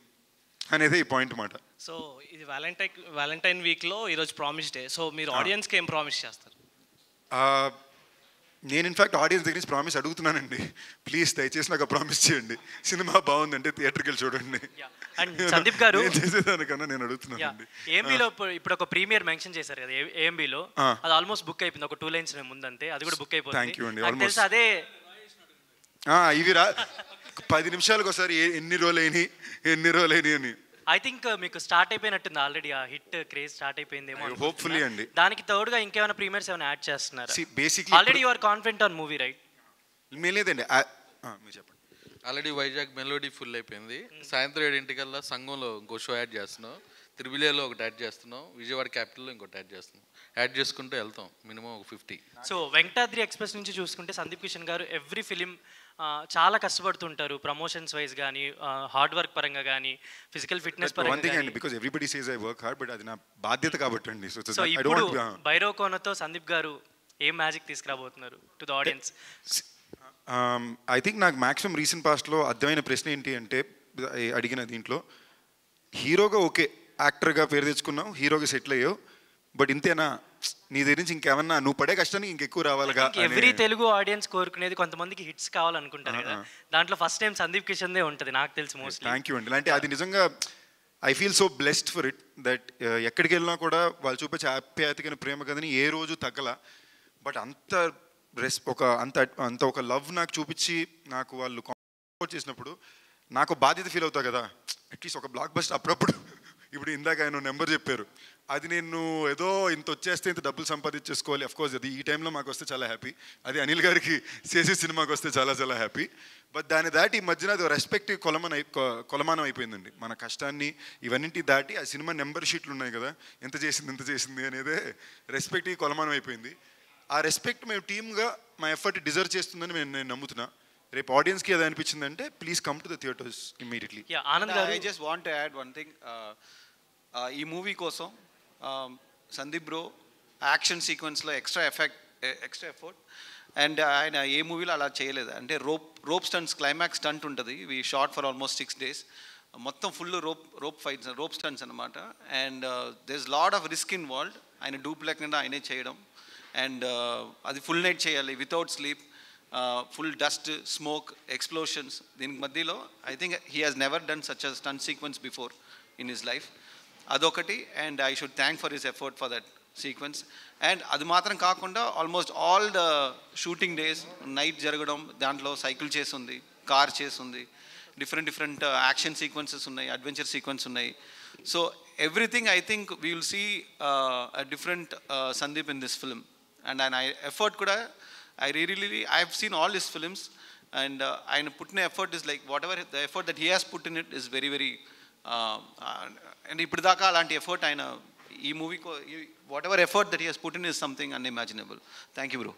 Speaker 5: అనేది ఈ పాయింట్ మాట.
Speaker 16: సో ఇది వ్యాలంటైన్ వీక్లో ఈరోజు ప్రామిస్ డే. సో మీరు ఆడియన్స్కి ఏం ప్రామిస్ చేస్తారు?
Speaker 5: నేను ఇన్ఫ్యాక్ట్ ఆడియన్స్ దగ్గర నుంచి ప్రామిస్ అడుగుతున్నానండి. ప్లీజ్ దయచేసి నాకు ప్రామిస్ చేయండి, సినిమా బాగుందంటే థియేటర్కి వెళ్ళి చూడండి.
Speaker 16: అండ్ సందీప్ గారు
Speaker 5: చేసేదానికన్నా నేను అడుగుతున్నానండి.
Speaker 16: ఏఎంబీలో ఇప్పుడు ఒక ప్రీమియర్ మెన్షన్ చేశారు కదా ఏఎంబీలో, అది ఆల్మోస్ట్ బుక్ అయిపోయింది. ఒక 2 lines ముందంతే, అది కూడా బుక్ అయిపోయింది.
Speaker 5: థ్యాంక్ యూ అండి.
Speaker 16: నాకు తెలుసు అదే
Speaker 5: ఇవి 10 నిమిషాలకు ఒకసారి ఎన్ని రోజులైనాయి అని.
Speaker 16: ఐ థింక్ మీకు స్టార్ట్ అయిపోయినట్టుంది ఆల్రెడీ, ఆ హిట్ క్రేజ్ స్టార్ట్ అయిపోయిందేమో.
Speaker 5: హోప్ఫుల్లీ అండి.
Speaker 16: దానికి తోడుగా ఇంకేమైనా ప్రీమియర్స్ ఏమైనా యాడ్ చేస్తున్నారు?
Speaker 5: Basically
Speaker 16: already you are confident on movie right?
Speaker 5: లేదండి, మీరు చెప్పండి.
Speaker 4: ఆల్రెడీ వైజాగ్ మెలోడీ ఫుల్ అయిపోయింది. సాయంత్రం 7 సంఘంలో ఇంకో షో యాడ్ చేస్తున్నాం, తిరువిలేలో ఒకటి యాడ్ చేస్తున్నాం, విజయవాడ క్యాపిటల్లో ఇంకోటి యాడ్ చేస్తున్నాం. యాడ్ చేసుకుంటూ వెళ్తాం మినిమం ఒక 50.
Speaker 16: సో వెంకటాద్రి ఎక్స్ప్రెస్ నుంచి చూసుకుంటే సందీప్ కిషన్ గారు ఎవ్రీ ఫిలిం చాలా కష్టపడుతుంటారు, ప్రమోషన్స్ వైజ్ కానీ, హార్డ్ వర్క్ పరంగా కానీ, ఫిజికల్ ఫిట్నెస్ పరంగా కానీ.
Speaker 5: Because everybody says I work hard, but అది నా బాధ్యత కాబట్టి అండి.
Speaker 16: సో ఇప్పుడు భైరవ్ కోనతో సందీప్ గారు ఏం మ్యాజిక్ తీసుకురాబోతున్నారు to the audience?
Speaker 5: I think నాకు మ్యాక్సిమం రీసెంట్ పాస్ట్లో అర్థమైన ప్రశ్న ఏంటి అంటే, అడిగిన దీంట్లో హీరోగా ఓకే, యాక్టర్గా పేరు తెచ్చుకున్నావు, హీరోగా సెటిల్ అయ్యావు, బట్ ఇంతేనా, నీ దగ్గర నుంచి ఇంకేమన్నా నువ్వు పడే కష్టానికి ఇంకెక్కువ రావాలిగా?
Speaker 16: ఎవ్రీ తెలుగు ఆడియన్స్ కోరుకునేది కొంతమందికి హిట్స్ కావాలనుకుంటారు కదా, దాంట్లో ఫస్ట్ టైం సందీప్ కిషన్దే ఉంటుంది నాకు తెలిసి మోస్ట్లీ.
Speaker 5: థ్యాంక్ యూ అండి. అంటే అది నిజంగా I feel so blessed for it that ఎక్కడికి వెళ్ళినా కూడా వాళ్ళు చూపించే ఆప్యాయతకైన ప్రేమ కదని ఏ రోజు తగ్గల. బట్ అంత ఒక లవ్ నాకు చూపించి నాకు వాళ్ళు సపోర్ట్ చేసినప్పుడు నాకు బాధ్యత ఫీల్ అవుతా కదా. అట్లీస్ట్ ఒక బ్లాక్ బస్టర్ అప్పుడప్పుడు ఇప్పుడు ఇందాక ఆయన నెంబర్ చెప్పారు, అది నేను ఏదో ఇంత వచ్చేస్తే ఇంత డబ్బులు సంపాదించేసుకోవాలి. అఫ్కోర్స్ అది ఈ టైంలో మాకు వస్తే చాలా హ్యాపీ, అది అనిల్ గారికి చేసే సినిమాకి వస్తే చాలా చాలా హ్యాపీ. బట్ దాన్ని దాటి ఈ మధ్యన అది రెస్పెక్ట్ కొలమానం అయిపోయిందండి. మన కష్టాన్ని ఇవన్నింటి దాటి ఆ సినిమా నెంబర్ షీట్లు ఉన్నాయి కదా, ఎంత చేసింది అనేదే రెస్పెక్ట్ కొలమానం అయిపోయింది. ఆ రెస్పెక్ట్ మేము టీమ్గా మా ఎఫర్ట్ డిజర్వ్ చేస్తుందని నేను నమ్ముతున్నా. రేపు ఆడియన్స్కి అది అనిపించిందంటే please come to the theatres immediately.
Speaker 2: I just want to add one thing. ఈ మూవీ కోసం సందీప్ బ్రో యాక్షన్ సీక్వెన్స్లో ఎక్స్ట్రా ఎఫర్ట్, అండ్ ఆయన ఏ మూవీలో అలా చేయలేదు. అంటే రోప్ స్టంట్స్, క్లైమాక్స్ స్టంట్ ఉంటుంది, we shot for almost 6 days. మొత్తం full rope fights, rope stunts అనమాట. And there is lot of risk involved. ఆయన డూప్ లేకుండా ఆయనే చేయడం, అండ్ అది ఫుల్ నైట్ చేయాలి without sleep, full dust, smoke, explosions. దీనికి మధ్యలో I think he has never done such a stunt sequence before in his life. అదొకటి, and I should thank for his effort for that sequence. And అది మాత్రం కాకుండా almost all the shooting days night జరగడం, దాంట్లో సైకిల్ చేసి ఉంది, కార్ చేసి ఉంది, డిఫరెంట్ యాక్షన్ సీక్వెన్సెస్ ఉన్నాయి, అడ్వెంచర్ సీక్వెన్స్ ఉన్నాయి. So everything I think we will see a different Sandeep in this film. And ఆయన ఎఫర్ట్ కూడా I have seen all his films, and ఆయన పుట్టిన effort is like whatever the effort that he has put in it is very very, and ఇప్పుడు దాకా అలాంటి ఎఫర్ట్ ఆయన ఈ మూవీకి whatever effort that he has put in is something unimaginable. Thank you bro.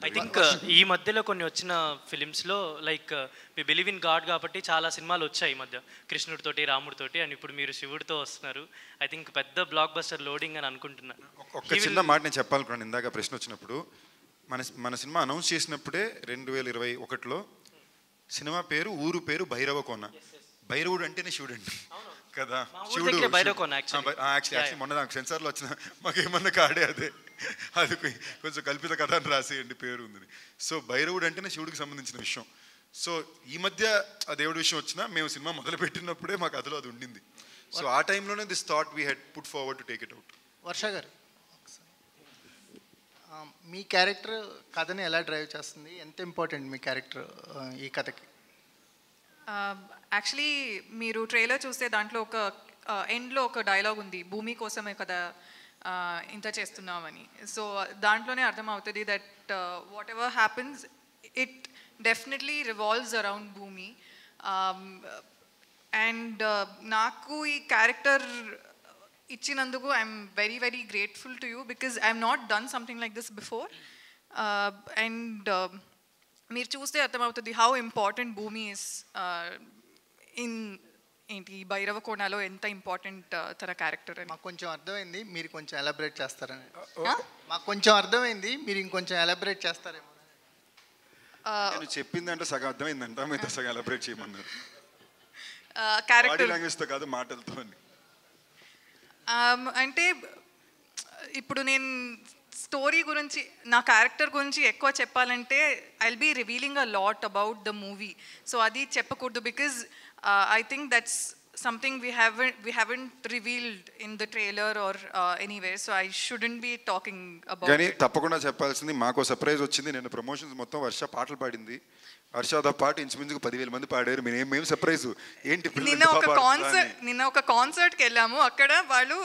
Speaker 17: I think ఈ మధ్యలో కొన్ని వచ్చిన ఫిలిమ్స్లో like me believe in God కాబట్టి చాలా సినిమాలు వచ్చాయి ఈ మధ్య, కృష్ణుడితోటి, రాముడితోటి, అండ్ ఇప్పుడు మీరు శివుడితో వస్తున్నారు. ఐ థింక్ పెద్ద బ్లాక్ బస్టర్ లోడింగ్ అని అనుకుంటున్నాను.
Speaker 5: ఒక చిన్న మాట నేను చెప్పాలనుకున్నాను ఇందాక ప్రశ్న వచ్చినప్పుడు. మన సినిమా అనౌన్స్ చేసినప్పుడే 2021లో సినిమా పేరు, ఊరు పేరు భైరవకోన. భైరవుడు అంటేనే శివుడు అండి కదా, శివుడు. యాక్చువల్లీ మొన్న నాకు సెన్సార్లో వచ్చిన మాకేమన్నా కాడే అది కొంచెం కల్పిత కథ అని రాసేయండి పేరు ఉంది. సో భైరవుడు అంటేనే శివుడికి సంబంధించిన విషయం. సో ఈ మధ్య ఆ దేవుడి విషయం వచ్చినా మేము సినిమా మొదలు పెట్టినప్పుడే మా కథలో అది ఉండింది. సో ఆ టైంలోనే this thought we had put forward to take it out.
Speaker 7: Varsha గారు, మీ క్యారెక్టర్ కథని ఎలా డ్రైవ్ చేస్తుంది, ఎంత ఇంపార్టెంట్ మీ క్యారెక్టర్ ఈ కథకి?
Speaker 14: యాక్చువల్లీ మీరు ట్రైలర్ చూస్తే దాంట్లో ఒక ఎండ్లో ఒక డైలాగ్ ఉంది, భూమి కోసమే కదా ఇంత చేస్తున్నామని. సో దాంట్లోనే అర్థమవుతుంది that what ever happens it definitely revolves around భూమి. అండ్ నాకు ఈ క్యారెక్టర్ ఇచ్చినందుకు I'm very very grateful to you because I'm not done something like this before. And మీరు చూస్తే అర్థమవుతుంది హౌ ఇంపార్టెంట్ భూమి ఇస్ ఇన్ ఏంటి భైరవకోనలో ఎంత ఇంపార్టెంట్ తన క్యారెక్టర్ అని.
Speaker 7: మాకు కొంచెం అర్థమైంది, మీరు కొంచెం ఎలాబరేట్ చేస్తారని. మాకు కొంచెం అర్థమైంది, మీరు ఇంకొంచెం ఎలాబరేట్ చేస్తారేమో.
Speaker 5: నేను చెప్పిందంటే సగం అర్థమైందంట, మీతో సగం ఎలాబరేట్ చేయమన్నారు.
Speaker 14: క్యారెక్టర్
Speaker 5: బాడీ లాంగ్వేజ్తో కాదు, మాటలతో అని.
Speaker 14: అంటే ఇప్పుడు నేను స్టోరీ గురించి, నా క్యారెక్టర్ గురించి ఎక్కువ చెప్పాలంటే I will be revealing a lot about the movie. So అది చెప్పకూడదు because I think that's something we haven't revealed in the trailer or anywhere, so I shouldn't be talking about
Speaker 5: కానీ తప్పకుండా చెప్పాల్సింది, మాకు సర్ప్రైజ్ వచ్చింది. నేను ప్రమోషన్స్ మొత్తం వర్ష పాటలు పాడింది, వర్షతో పాటు ఇంచుమించుకు 10,000 మంది పాడారు. మేము సర్ప్రైజ్ ఏంటి,
Speaker 14: నిన్న ఒక కాన్సర్ట్కి వెళ్ళాము, అక్కడ వాళ్ళు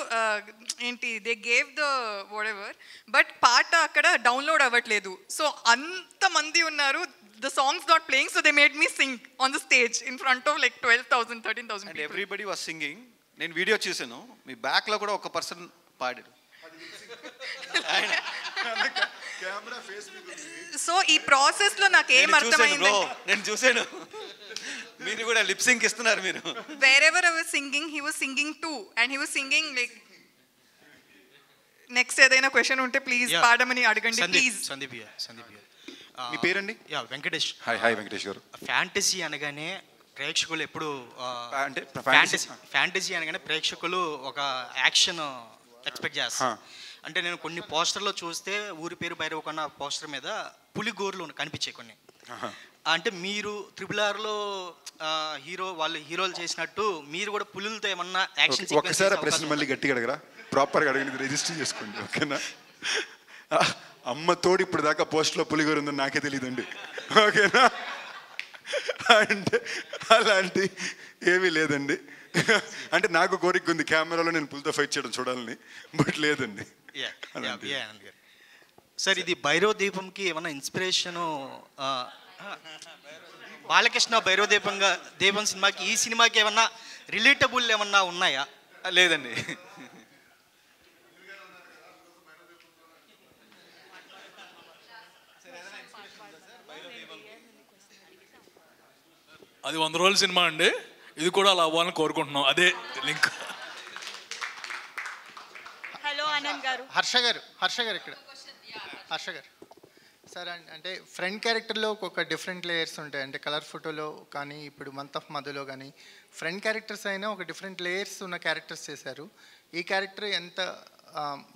Speaker 14: ఏంటి they gave the what ever, but పాట అక్కడ డౌన్లోడ్ అవ్వట్లేదు. సో అంతమంది ఉన్నారు, the song's not playing, so they made me sing on the stage in front of like 12,000 13,000 people,
Speaker 2: and everybody was singing. నేను వీడియో చూసాను, మీ బ్యాక్ లో కూడా ఒక పర్సన్ పాడాడు.
Speaker 14: సో ఈ ప్రాసెస్ లో నాకు ఏం అర్థమైంది,
Speaker 2: నేను చూసాను మీరు కూడా లిప్ సింక్ ఇస్తున్నారు. మీరు
Speaker 14: wherever I was singing he was singing too, and he was singing like next ఏదైనా క్వశ్చన్ ఉంటే ప్లీజ్ పాడమని అడగండి ప్లీజ్.
Speaker 12: సందీప్
Speaker 5: మీ పేరండి?
Speaker 12: వెంకటేష్.
Speaker 5: హాయ్ వెంకటేష్ గారు.
Speaker 12: ఫ్యాంటసీ అనగానే ప్రేక్షకులు ఎప్పుడు
Speaker 5: అంటే
Speaker 12: ఫ్యాంటసీ అనగానే ప్రేక్షకులు ఒక యాక్షన్ ఎక్స్పెక్ట్ చేస్తారు. అంటే నేను కొన్ని పోస్టర్లో చూస్తే ఊరి పేరు భైరవకొన్న పోస్టర్ మీద పులి గోర్లు కనిపించాయి కొన్ని. అంటే మీరు RRRలో వాళ్ళు హీరోలు చేసినట్టు మీరు కూడా పులులతో ఏమన్నా యాక్షన్ సీక్వెన్స్?
Speaker 5: ఒకసారి ప్రశ్న మళ్ళీ గట్టిగా అడగరా, ప్రాపర్గా అడగండి, రిజిస్టర్ చేసుకోండి ఓకేనా. అమ్మ తోడు ఇప్పుడు దాకా పోస్ట్లో పులిగోరు ఉందని నాకే తెలియదండి ఓకేనా. అంటే అలాంటి ఏమీ లేదండి. అంటే నాకు కోరిక ఉంది కెమెరాలో నేను పుల్తో ఫైట్ చేయడం చూడాలని, బట్ లేదండి.
Speaker 12: సార్ ఇది భైరవ దీపంకి ఏమన్నా ఇన్స్పిరేషను బాలకృష్ణ భైరవ దీపం సినిమాకి ఈ సినిమాకి ఏమన్నా రిలేటబుల్ ఏమన్నా ఉన్నాయా?
Speaker 2: లేదండి.
Speaker 3: అది 100 రోజుల సినిమా అండి, ఇది కూడా అలా అవ్వాలని కోరుకుంటున్నాం, అదే లింక్.
Speaker 18: హలో ఆనంద్ గారు.
Speaker 7: హర్ష గారు ఇక్కడ. హర్ష గారు సార్, అంటే ఫ్రంట్ క్యారెక్టర్లో ఒక డిఫరెంట్ లేయర్స్ ఉంటాయి. అంటే కలర్ ఫోటోలో కానీ ఇప్పుడు మంత్ ఆఫ్ మధులో కానీ ఫ్రంట్ క్యారెక్టర్స్ అయినా ఒక డిఫరెంట్ లేయర్స్ ఉన్న క్యారెక్టర్స్ చేశారు. ఈ క్యారెక్టర్ ఎంత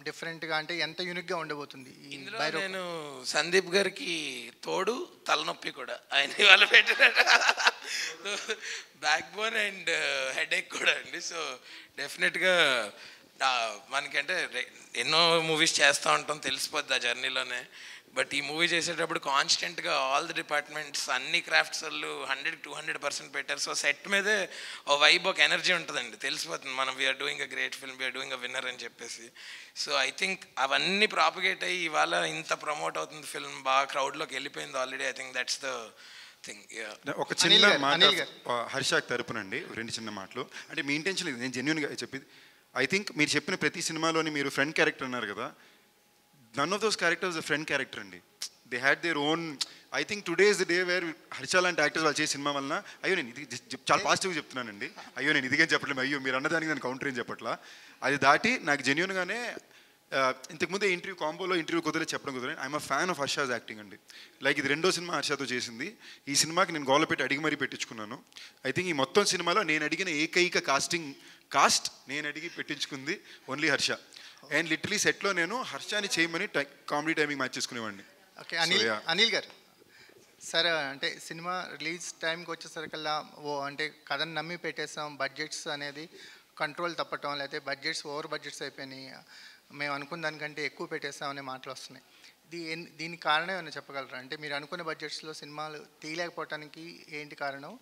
Speaker 7: డిఫరెంట్గా అంటే ఎంత యూనిక్గా ఉండబోతుంది?
Speaker 19: ఇందులో నేను సందీప్ గారికి తోడు తలనొప్పి కూడా ఆయన ఇవాళ పెట్టిన బ్యాక్ బోన్ అండ్ హెడేక్ కూడా అండి. సో డెఫినెట్గా మనకంటే ఎన్నో మూవీస్ చేస్తూ ఉంటాం, తెలిసిపోద్ది ఆ జర్నీలోనే. బట్ ఈ మూవీ చేసేటప్పుడు కాన్స్టెంట్గా ఆల్ ది డిపార్ట్మెంట్స్ అన్ని క్రాఫ్ట్స్ వాళ్ళు 100-200% పెట్టారు. సో సెట్ మీదే ఓ వైబ్, ఒక ఎనర్జీ ఉంటుందండి, తెలిసిపోతుంది మనం we're doing a great film, we're doing a winner అని చెప్పేసి. సో ఐ థింక్ అవన్నీ ప్రాపగేట్ అయ్యి ఇవాళ ఇంత ప్రమోట్ అవుతుంది ఫిల్మ్, బాగా క్రౌడ్లోకి వెళ్ళిపోయింది already. I think that's the thing.
Speaker 5: ఒక చిన్న మాట హర్షాక్ తరపునండి, 2 చిన్న మాటలు. అంటే మీ ఇంటెన్షన్ ఇది, నేను జెన్యున్గా చెప్పేది. ఐ థింక్ మీరు చెప్పిన ప్రతి సినిమాలోని మీరు ఫ్రెండ్ క్యారెక్టర్ అన్నారు కదా, none of those characters the friend character అండి. They had their own. I think today is the day where Harsha లాంటి యాక్టర్స్ వాళ్ళు చేసే సినిమా వలన, అయ్యో నేను ఇది చాలా పాజిటివ్గా చెప్తున్నానండి, అయ్యో నేను ఇదిగే చెప్పట్లేదు, అయ్యో మీరు అన్నదానికి నేను కౌంటర్ ఏం చెప్పట్లా, అది దాటి నాకు జెన్యున్గానే ఇంతకుముందే ఇంటర్వ్యూ కుదిరే చెప్పడం కుదిరే I'm a fan of Harsha's acting అండి. లైక్ ఇది 2వ సినిమా హర్షతో చేసింది. ఈ సినిమాకి నేను గోల పెట్టి అడిగి మరీ పెట్టించుకున్నాను. ఐ థింక్ ఈ మొత్తం సినిమాలో నేను అడిగిన ఏకైక కాస్ట్ నేను అడిగి పెట్టించుకుంది ఓన్లీ హర్ష. అండ్ లిటరలీ సెట్లో నేను హర్షాని చేయమని కామెడీ టైమింగ్ మ్యాచ్ చేసుకునేవాడిని.
Speaker 7: ఓకే, అనిల్ గారు సార్, అంటే సినిమా రిలీజ్ టైంకి వచ్చేసరికల్లా అంటే కథను నమ్మి పెట్టేసాం, బడ్జెట్స్ అనేది కంట్రోల్ తప్పటం, లేకపోతే బడ్జెట్స్ ఓవర్ బడ్జెట్స్ అయిపోయినాయి, మేము అనుకున్న దానికంటే ఎక్కువ పెట్టేస్తాం అనే మాటలు వస్తున్నాయి. దీనికి కారణం ఏమైనా చెప్పగలరా? అంటే మీరు అనుకున్న బడ్జెట్స్లో సినిమాలు తీయలేకపోవటానికి ఏంటి కారణం?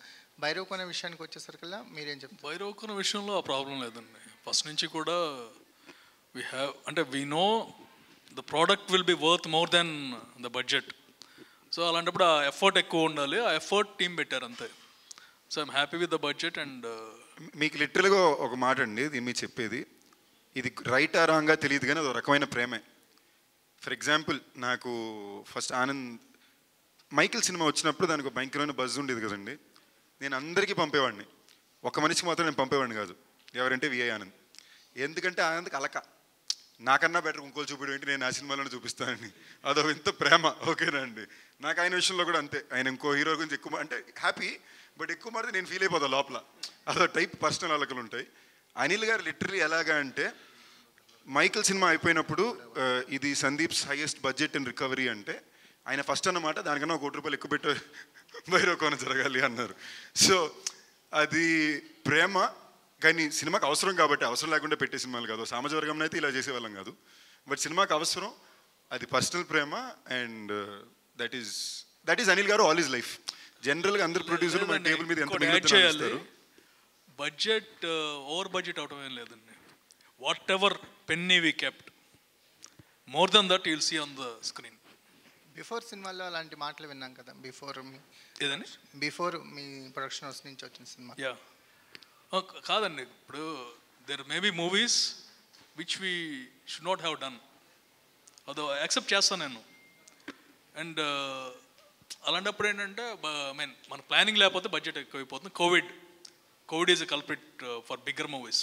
Speaker 7: భైరవకోన విషయానికి వచ్చేసరికల్లా మీరేం చెప్తారు?
Speaker 3: భైరవకోన విషయంలో ఆ ప్రాబ్లం లేదండి, ఫస్ట్ నుంచి కూడా అంటే we know the product will be worth more than the budget. So అలాంటప్పుడు ఆ ఎఫర్ట్ ఎక్కువ ఉండాలి, ఆ ఎఫర్ట్ టీం పెట్టారు అంతే. So I'm happy with the budget. And
Speaker 5: మీకు లిటరల్గా ఒక మాట అండి, దీన్ని మీరు చెప్పేది ఇది రైట్ ఆ రాంగా తెలియదు కానీ అది ఒక రకమైన ప్రేమే. ఫర్ ఎగ్జాంపుల్ నాకు ఫస్ట్ మైకిల్ సినిమా వచ్చినప్పుడు దానికి ఒక భయంకరమైన బజ్ ఉండేది కదండి. నేను అందరికీ పంపేవాడిని, ఒక మనిషికి మాత్రం నేను పంపేవాడిని కాదు. ఎవరంటే విఐ ఆనంద్. ఎందుకంటే ఆనంద్కి అలక, నాకన్నా బెటర్ ఇంకోళ్ళు చూపించడం ఏంటి, నేను ఆ సినిమాలోనే చూపిస్తానని, అదో ఇంత ప్రేమ. ఓకేనా అండి, నాకు ఆయన విషయంలో కూడా అంతే. ఆయన ఇంకో హీరో గురించి ఎక్కువ అంటే హ్యాపీ, బట్ ఎక్కువ మాత్రం నేను ఫీల్ అయిపోతాను లోపల, అదో టైప్ పర్సనల్ అలకలు ఉంటాయి. అనిల్ గారు లిటరలీ ఎలాగా అంటే మైకిల్ సినిమా అయిపోయినప్పుడు ఇది Sandeep's highest budget and recovery అంటే ఆయన ఫస్ట్ అన్నమాట దానికన్నా ₹1 కోటి ఎక్కువ పెట్టి భైరవకోన జరగాలి అన్నారు. సో అది ప్రేమ, కానీ సినిమాకి అవసరం కాబట్టి, అవసరం లేకుండా పెట్టే సినిమాలు కాదు. సామాజ వర్గంలో అయితే ఇలా చేసేవాళ్ళం కాదు, బట్ సినిమాకి అవసరం, అది personal Prema. And that is Anil గారు ఆల్ ఈజ్ లైఫ్. జనరల్గా అందరు ప్రొడ్యూసర్లు మన టేబుల్ మీద ఎంత మిగులుతారు.
Speaker 3: బడ్జెట్ ఓవర్ బడ్జెట్ అవటం ఏం లేదండి. Whatever penny we kept, more than that you'll see on the screen.
Speaker 7: Before సినిమాలో అలాంటి మాటలు విన్నాం కదా, బిఫోర్ మీ ప్రొడక్షన్ హౌస్ నుంచి వచ్చిన సినిమా.
Speaker 3: కాదండి, ఇప్పుడు there may be movies which we should not have done, అదో యాక్సెప్ట్ చేస్తాను నేను. అండ్ అలాంటప్పుడు ఏంటంటే మన ప్లానింగ్ లేకపోతే బడ్జెట్ ఎక్కువైపోతుంది. Covid is a culprit for bigger movies.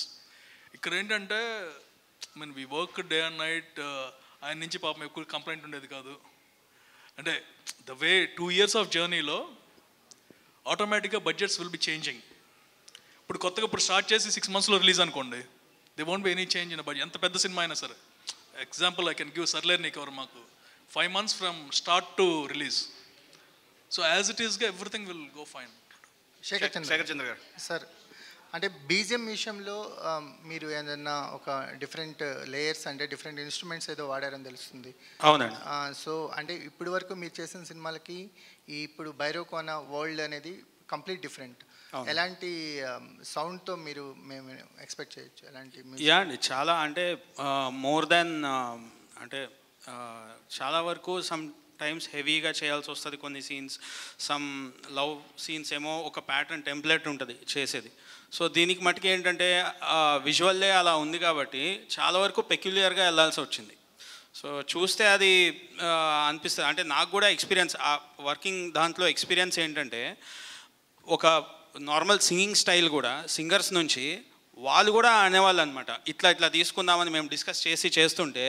Speaker 3: ఇక్కడ ఏంటంటే we work day and night. ఆయన నుంచి పాపం ఎక్కువ కంప్లైంట్ ఉండేది కాదు. అంటే ద వే 2 years ఆఫ్ జర్నీలో ఆటోమేటిక్గా బడ్జెట్స్ విల్ బి చేంజింగ్. ఇప్పుడు కొత్తగా స్టార్ట్ చేసి 6 monthsలో రిలీజ్ అనుకోండి, they won't be any change in budget. ఎంత పెద్ద సినిమా అయినా సరే. Example I can give Sarileru Neekevvaru, మాకు 5 months from start to release. So as it ఈస్గా everything will go fine.
Speaker 12: Shekhar Chandra గారు
Speaker 7: సార్, అంటే బీజిఎం విషయంలో మీరు ఏదన్నా ఒక డిఫరెంట్ లేయర్స్ అంటే డిఫరెంట్ ఇన్స్ట్రుమెంట్స్ ఏదో వాడారని తెలుస్తుంది.
Speaker 12: అవునండి.
Speaker 7: సో అంటే ఇప్పటి వరకు మీరు చేసిన సినిమాలకి ఇప్పుడు భైరవకోన వరల్డ్ అనేది కంప్లీట్ డిఫరెంట్.
Speaker 20: అవును.
Speaker 7: ఎలాంటి సౌండ్తో మీరు మేము ఎక్స్పెక్ట్ చేయొచ్చు? ఎలాంటి
Speaker 20: యా అండి, చాలా అంటే మోర్ దెన్ అంటే చాలా వరకు సమ్ టైమ్స్ హెవీగా చేయాల్సి వస్తుంది కొన్ని సీన్స్. సమ్ లవ్ సీన్స్ ఏమో ఒక ప్యాటర్న్ టెంప్లెట్ ఉంటుంది చేసేది. సో దీనికి మటుకు ఏంటంటే విజువల్లే అలా ఉంది కాబట్టి చాలా వరకు పెక్యులియర్గా వెళ్ళాల్సి వచ్చింది. సో చూస్తే అది అనిపిస్తుంది. అంటే నాకు కూడా ఎక్స్పీరియన్స్, ఆ వర్కింగ్ దాంట్లో ఎక్స్పీరియన్స్ ఏంటంటే ఒక నార్మల్ సింగింగ్ స్టైల్ కూడా సింగర్స్ నుంచి వాళ్ళు కూడా అనేవాళ్ళు అనమాట, ఇట్లా ఇట్లా తీసుకుందామని మేము డిస్కస్ చేస్తుంటే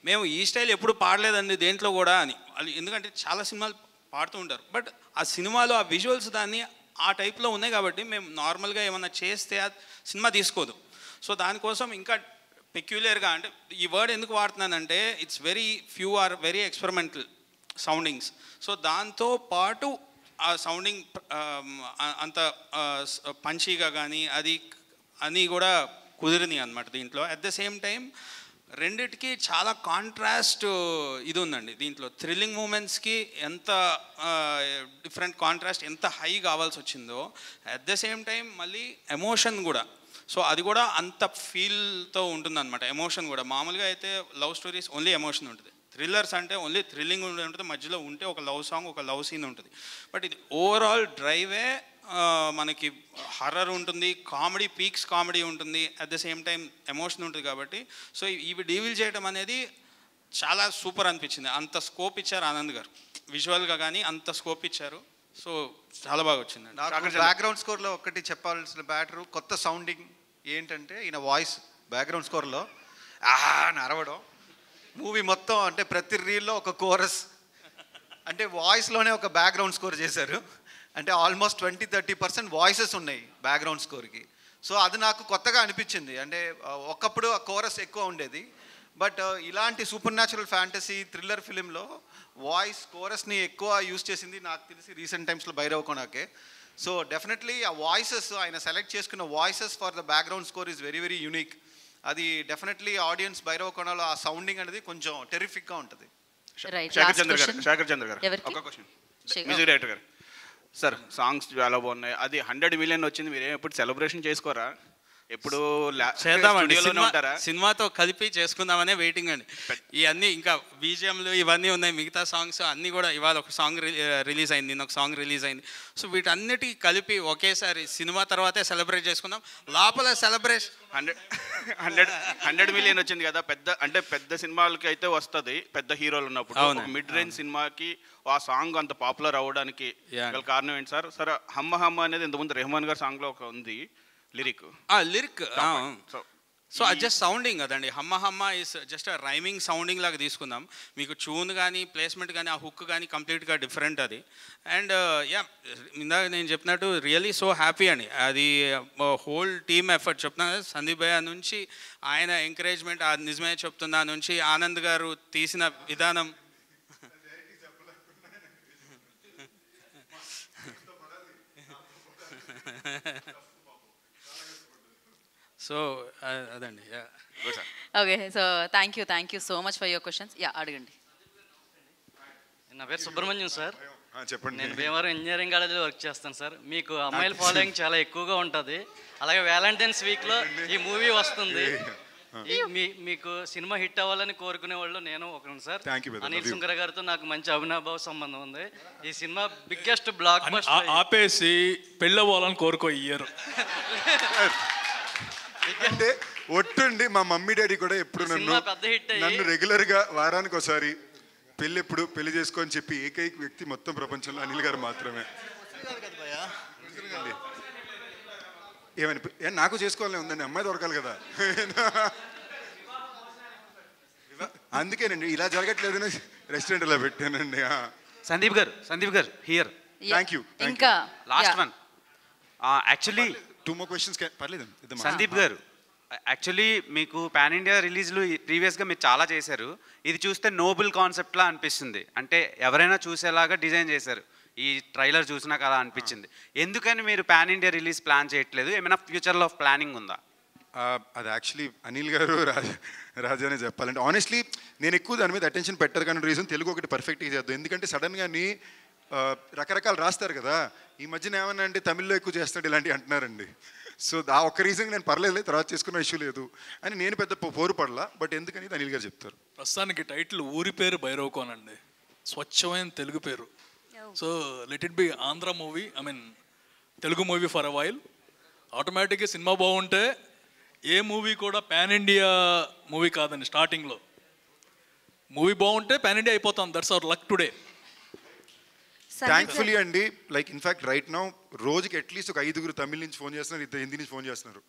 Speaker 20: మేము ఈ స్టైల్ ఎప్పుడు పాడలేదండి దేంట్లో కూడా అని. వాళ్ళు ఎందుకంటే చాలా సినిమాలు పాడుతూ ఉంటారు, బట్ ఆ సినిమాలో ఆ విజువల్స్ దాన్ని ఆ టైప్లో ఉన్నాయి కాబట్టి మేము నార్మల్గా ఏమన్నా చేస్తే ఆ సినిమా తీసుకోదు. సో దానికోసం ఇంకా పెక్యులర్గా, అంటే ఈ వర్డ్ ఎందుకు వాడుతున్నానంటే it's very few or very experimental soundings. So దాంతో పాటు ఆ సౌండింగ్ అంత పంచీగా కానీ అది అని కూడా కుదిరినాయి అనమాట దీంట్లో. అట్ ద సేమ్ టైం రెండిటికి చాలా కాంట్రాస్ట్ ఇది ఉందండి దీంట్లో. థ్రిల్లింగ్ మూమెంట్స్కి ఎంత డిఫరెంట్ కాంట్రాస్ట్, ఎంత హై కావాల్సి వచ్చిందో, అట్ ద సేమ్ టైం మళ్ళీ ఎమోషన్ కూడా. సో అది కూడా అంత ఫీల్తో ఉంటుందన్నమాట. ఎమోషన్ కూడా మామూలుగా అయితే లవ్ స్టోరీస్ ఓన్లీ ఎమోషన్ ఉంటుంది, థ్రిల్లర్స్ అంటే ఓన్లీ థ్రిల్లింగ్ ఉంటుంది, మధ్యలో ఉంటే ఒక లవ్ సాంగ్ ఒక లవ్ సీన్ ఉంటుంది. బట్ ఇది ఓవరాల్ డ్రైవే మనకి హర్రర్ ఉంటుంది, కామెడీ పీక్స్ కామెడీ ఉంటుంది, at the same time emotion ఉంటుంది. కాబట్టి సో ఇవి డీవిల్ చేయడం అనేది చాలా సూపర్ అనిపించింది. అంత స్కోప్ ఇచ్చారు ఆనంద్ గారు విజువల్గా కానీ, అంత స్కోప్ ఇచ్చారు. సో చాలా బాగా వచ్చిందండి.
Speaker 2: నాకు బ్యాక్గ్రౌండ్ స్కోర్లో ఒకటి చెప్పాల్సిన బ్యాటరు కొత్త సౌండింగ్ ఏంటంటే ఈయన వాయిస్ బ్యాక్గ్రౌండ్ స్కోర్లో అని అరవడం, మూవీ మొత్తం అంటే ప్రతి రీల్లో ఒక కోరస్, అంటే వాయిస్లోనే ఒక బ్యాక్గ్రౌండ్ స్కోర్ చేశారు. అంటే ఆల్మోస్ట్ 20-30% వాయిసెస్ ఉన్నాయి బ్యాక్గ్రౌండ్ స్కోర్కి. సో అది నాకు కొత్తగా అనిపించింది. అంటే ఒకప్పుడు ఆ కోరస్ ఎక్కువ ఉండేది, బట్ ఇలాంటి సూపర్ న్యాచురల్ ఫ్యాంటసీ థ్రిల్లర్ ఫిలింలో వాయిస్ కోరస్ని ఎక్కువ యూజ్ చేసింది నాకు తెలిసి రీసెంట్ టైమ్స్లో భైరవ కోనాకే. సో డెఫినెట్లీ ఆ వాయిసెస్, ఆయన సెలెక్ట్ చేసుకున్న voices for the background score is very very unique. అది డెఫినెట్లీ ఆడియన్స్ భైరవ కోణలో ఆ సౌండింగ్ అనేది కొంచెం టెరిఫిక్గా ఉంటుంది.
Speaker 6: శేఖర్ చంద్ర గారు ఒక క్వశ్చన్, మ్యూజిక్ డైరెక్టర్ గారు. సార్ సాంగ్స్ చాలా బాగున్నాయి, అది 100 మిలియన్ వచ్చింది, మీరు ఎప్పుడు సెలబ్రేషన్ చేసుకోరా? ఎప్పుడు
Speaker 20: చేద్దామండి, సినిమాతో కలిపి చేసుకుందామనే వెయిటింగ్ అండి. ఇవన్నీ ఇంకా బీజిఎంలు ఇవన్నీ ఉన్నాయి, మిగతా సాంగ్స్ అన్నీ కూడా. ఇవాళ ఒక సాంగ్ రిలీజ్ అయింది, నిన్న ఒక సాంగ్ రిలీజ్ అయింది. సో వీటన్నిటికీ కలిపి ఒకేసారి సినిమా తర్వాతే సెలబ్రేట్ చేసుకుందాం. లోపల సెలబ్రేషన్
Speaker 6: 100 మిలియన్ వచ్చింది కదా, పెద్ద సినిమాలకి అయితే వస్తుంది పెద్ద హీరోలు ఉన్నప్పుడు. మిడ్ రేంజ్ సినిమాకి ఆ సాంగ్ అంత పాపులర్ అవ్వడానికి గల కారణం ఏంటి సార్? సరే, హమ్మ హమ్మ అనేది ఇంతకుముందు రెహమాన్ గారి సాంగ్లో ఒక ఉంది లిరిక్.
Speaker 20: సో అది జస్ట్ సౌండింగ్ కదండి. హమ్మ హమ్మ ఇస్ జస్ట్ రైమింగ్ సౌండింగ్ లాగా తీసుకుందాం. మీకు ట్యూన్ కానీ ప్లేస్మెంట్ కానీ ఆ హుక్ కానీ కంప్లీట్గా డిఫరెంట్ అది. అండ్ యా, ఇందాక నేను చెప్పినట్టు రియలీ సో హ్యాపీ అండి. అది హోల్ టీమ్ ఎఫర్ట్ చెప్తున్నా, సందీప్ భయ్య నుంచి ఆయన ఎంకరేజ్మెంట్, నిజమే చెప్తున్నా నుంచి ఆనంద్ గారు తీసిన విధానం. సో అదండి.
Speaker 1: Okay, so thank you so much for your questions. Yeah, అడగండి.
Speaker 21: నా పేరు సుబ్రహ్మణ్యం సార్.
Speaker 5: చెప్పండి.
Speaker 21: నేను భీమవరం ఇంజనీరింగ్ కాలేజీలో వర్క్ చేస్తాను సార్. మీకు అమ్మాయిల ఫాలోయింగ్ చాలా ఎక్కువగా ఉంటుంది. అలాగే వ్యాలంటైన్స్ వీక్లో ఈ మూవీ వస్తుంది. మీకు సినిమా హిట్ అవ్వాలని కోరుకునే వాళ్ళు నేను ఒకరు సార్. అనిల్ సుంకర గారితో నాకు మంచి అవినాభావ సంబంధం ఉంది. ఈ సినిమా బిగ్గెస్ట్ బ్లాక్ బస్టర్.
Speaker 3: ఆపేసి పెళ్ళవ్వాలని కోరుకో ఇయ్యరు.
Speaker 5: అంటే ఒట్టుండి మా మమ్మీ డాడీ కూడా ఎప్పుడు నన్ను రెగ్యులర్గా వారానికి ఒకసారి పెళ్లి చేసుకొని చెప్పి ఏకైక వ్యక్తి మొత్తం ప్రపంచంలో అనిల్ గారు మాత్రమే. ఏమని నాకు చేసుకోవాలని ఉందండి, అమ్మాయి దొరకాలి కదా. అందుకేనండి ఇలా జరగట్లేదని రెస్టారెంట్ ఇలా పెట్టానండి.
Speaker 10: సందీప్ గారు హియర్.
Speaker 5: Thank you.
Speaker 1: ఇంకా
Speaker 10: last one. Actually
Speaker 5: 2 more questions పర్లేదు.
Speaker 10: సందీప్ గారు, యాక్చువల్లీ మీకు పాన్ ఇండియా రిలీజ్లు ప్రీవియస్గా మీరు చాలా చేశారు. ఇది చూస్తే నోబుల్ కాన్సెప్ట్లా అనిపిస్తుంది. అంటే ఎవరైనా చూసేలాగా డిజైన్ చేశారు. ఈ ట్రైలర్ చూసినాక అలా అనిపించింది. ఎందుకని మీరు పాన్ ఇండియా రిలీజ్ ప్లాన్ చేయట్లేదు? ఏమైనా ఫ్యూచర్లో ప్లానింగ్ ఉందా?
Speaker 5: అది యాక్చువల్లీ అనిల్ గారు రాజానే చెప్పాలంటే ఆనెస్ట్లీ నేను ఎక్కువ దాని మీద అటెన్షన్ పెట్టరు కానీ రీజన్ తెలుగు ఒకటి పర్ఫెక్ట్గా చేద్దాం. ఎందుకంటే సడన్గా రకరకాలు రాస్తారు కదా, ఈ మధ్యన ఏమన్నా అంటే తమిళ్లో ఎక్కువ చేస్తాడు ఇలాంటివి అంటున్నారండి. సో ఆ ఒక్క రీజన్ నేను పర్లేదు తర్వాత చేసుకున్న ఇష్యూ లేదు అని నేను పెద్ద పోరు పడలా. బట్ ఎందుకని అనిల్ గారు చెప్తారు.
Speaker 3: ప్రస్తుతానికి టైటిల్ ఊరి పేరు భైరవకోన్ అండి, స్వచ్ఛమైన తెలుగు పేరు. So let it be Andhra movie, I mean Telugu movie for a while. ఆటోమేటిక్గా సినిమా బాగుంటే ఏ మూవీ కూడా పాన్ ఇండియా మూవీ కాదండి. స్టార్టింగ్లో మూవీ బాగుంటే పాన్ ఇండియా అయిపోతాం. That's our luck today.
Speaker 5: Thankfully అండి, లైక్ ఇన్ఫ్యాక్ట్ రైట్ నౌ రోజుకి అట్లీస్ట్ ఒక 5 తమిళ నుంచి ఫోన్ చేస్తున్నారు, 2 హిందీ నుంచి ఫోన్ చేస్తున్నారు,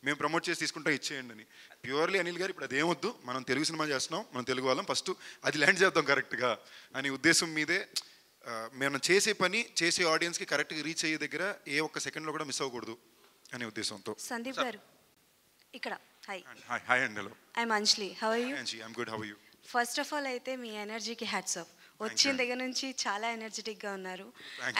Speaker 5: మేము ప్రమోట్ చేసి తీసుకుంటాం ఇచ్చేయండి అని. ప్యూర్లీ అనిల్ గారు ఇప్పుడు అదేమొద్దు, మనం తెలుగు సినిమా చేస్తున్నాం, మనం తెలుగు వాళ్ళం, ఫస్ట్ అది ల్యాండ్ చేద్దాం కరెక్ట్గా అనే ఉద్దేశం మీదే మనం చేసే పని చేసే ఆడియన్స్కి కరెక్ట్గా రీచ్ అయ్యే దగ్గర ఏ ఒక్క సెకండ్లో కూడా మిస్ అవ్వకూడదు అనే ఉద్దేశంతో.
Speaker 9: సందీప్ గారు ఇక్కడ. హాయ్.
Speaker 5: హాయ్ అండి. Hello.
Speaker 9: I'm Anjali. How are you?
Speaker 5: I'm good. How are you?
Speaker 9: First of all అయితే మీ ఎనర్జీకి హ్యాట్స్ ఆఫ్. వచ్చిన దగ్గర నుంచి చాలా ఎనర్జెటిక్గా ఉన్నారు.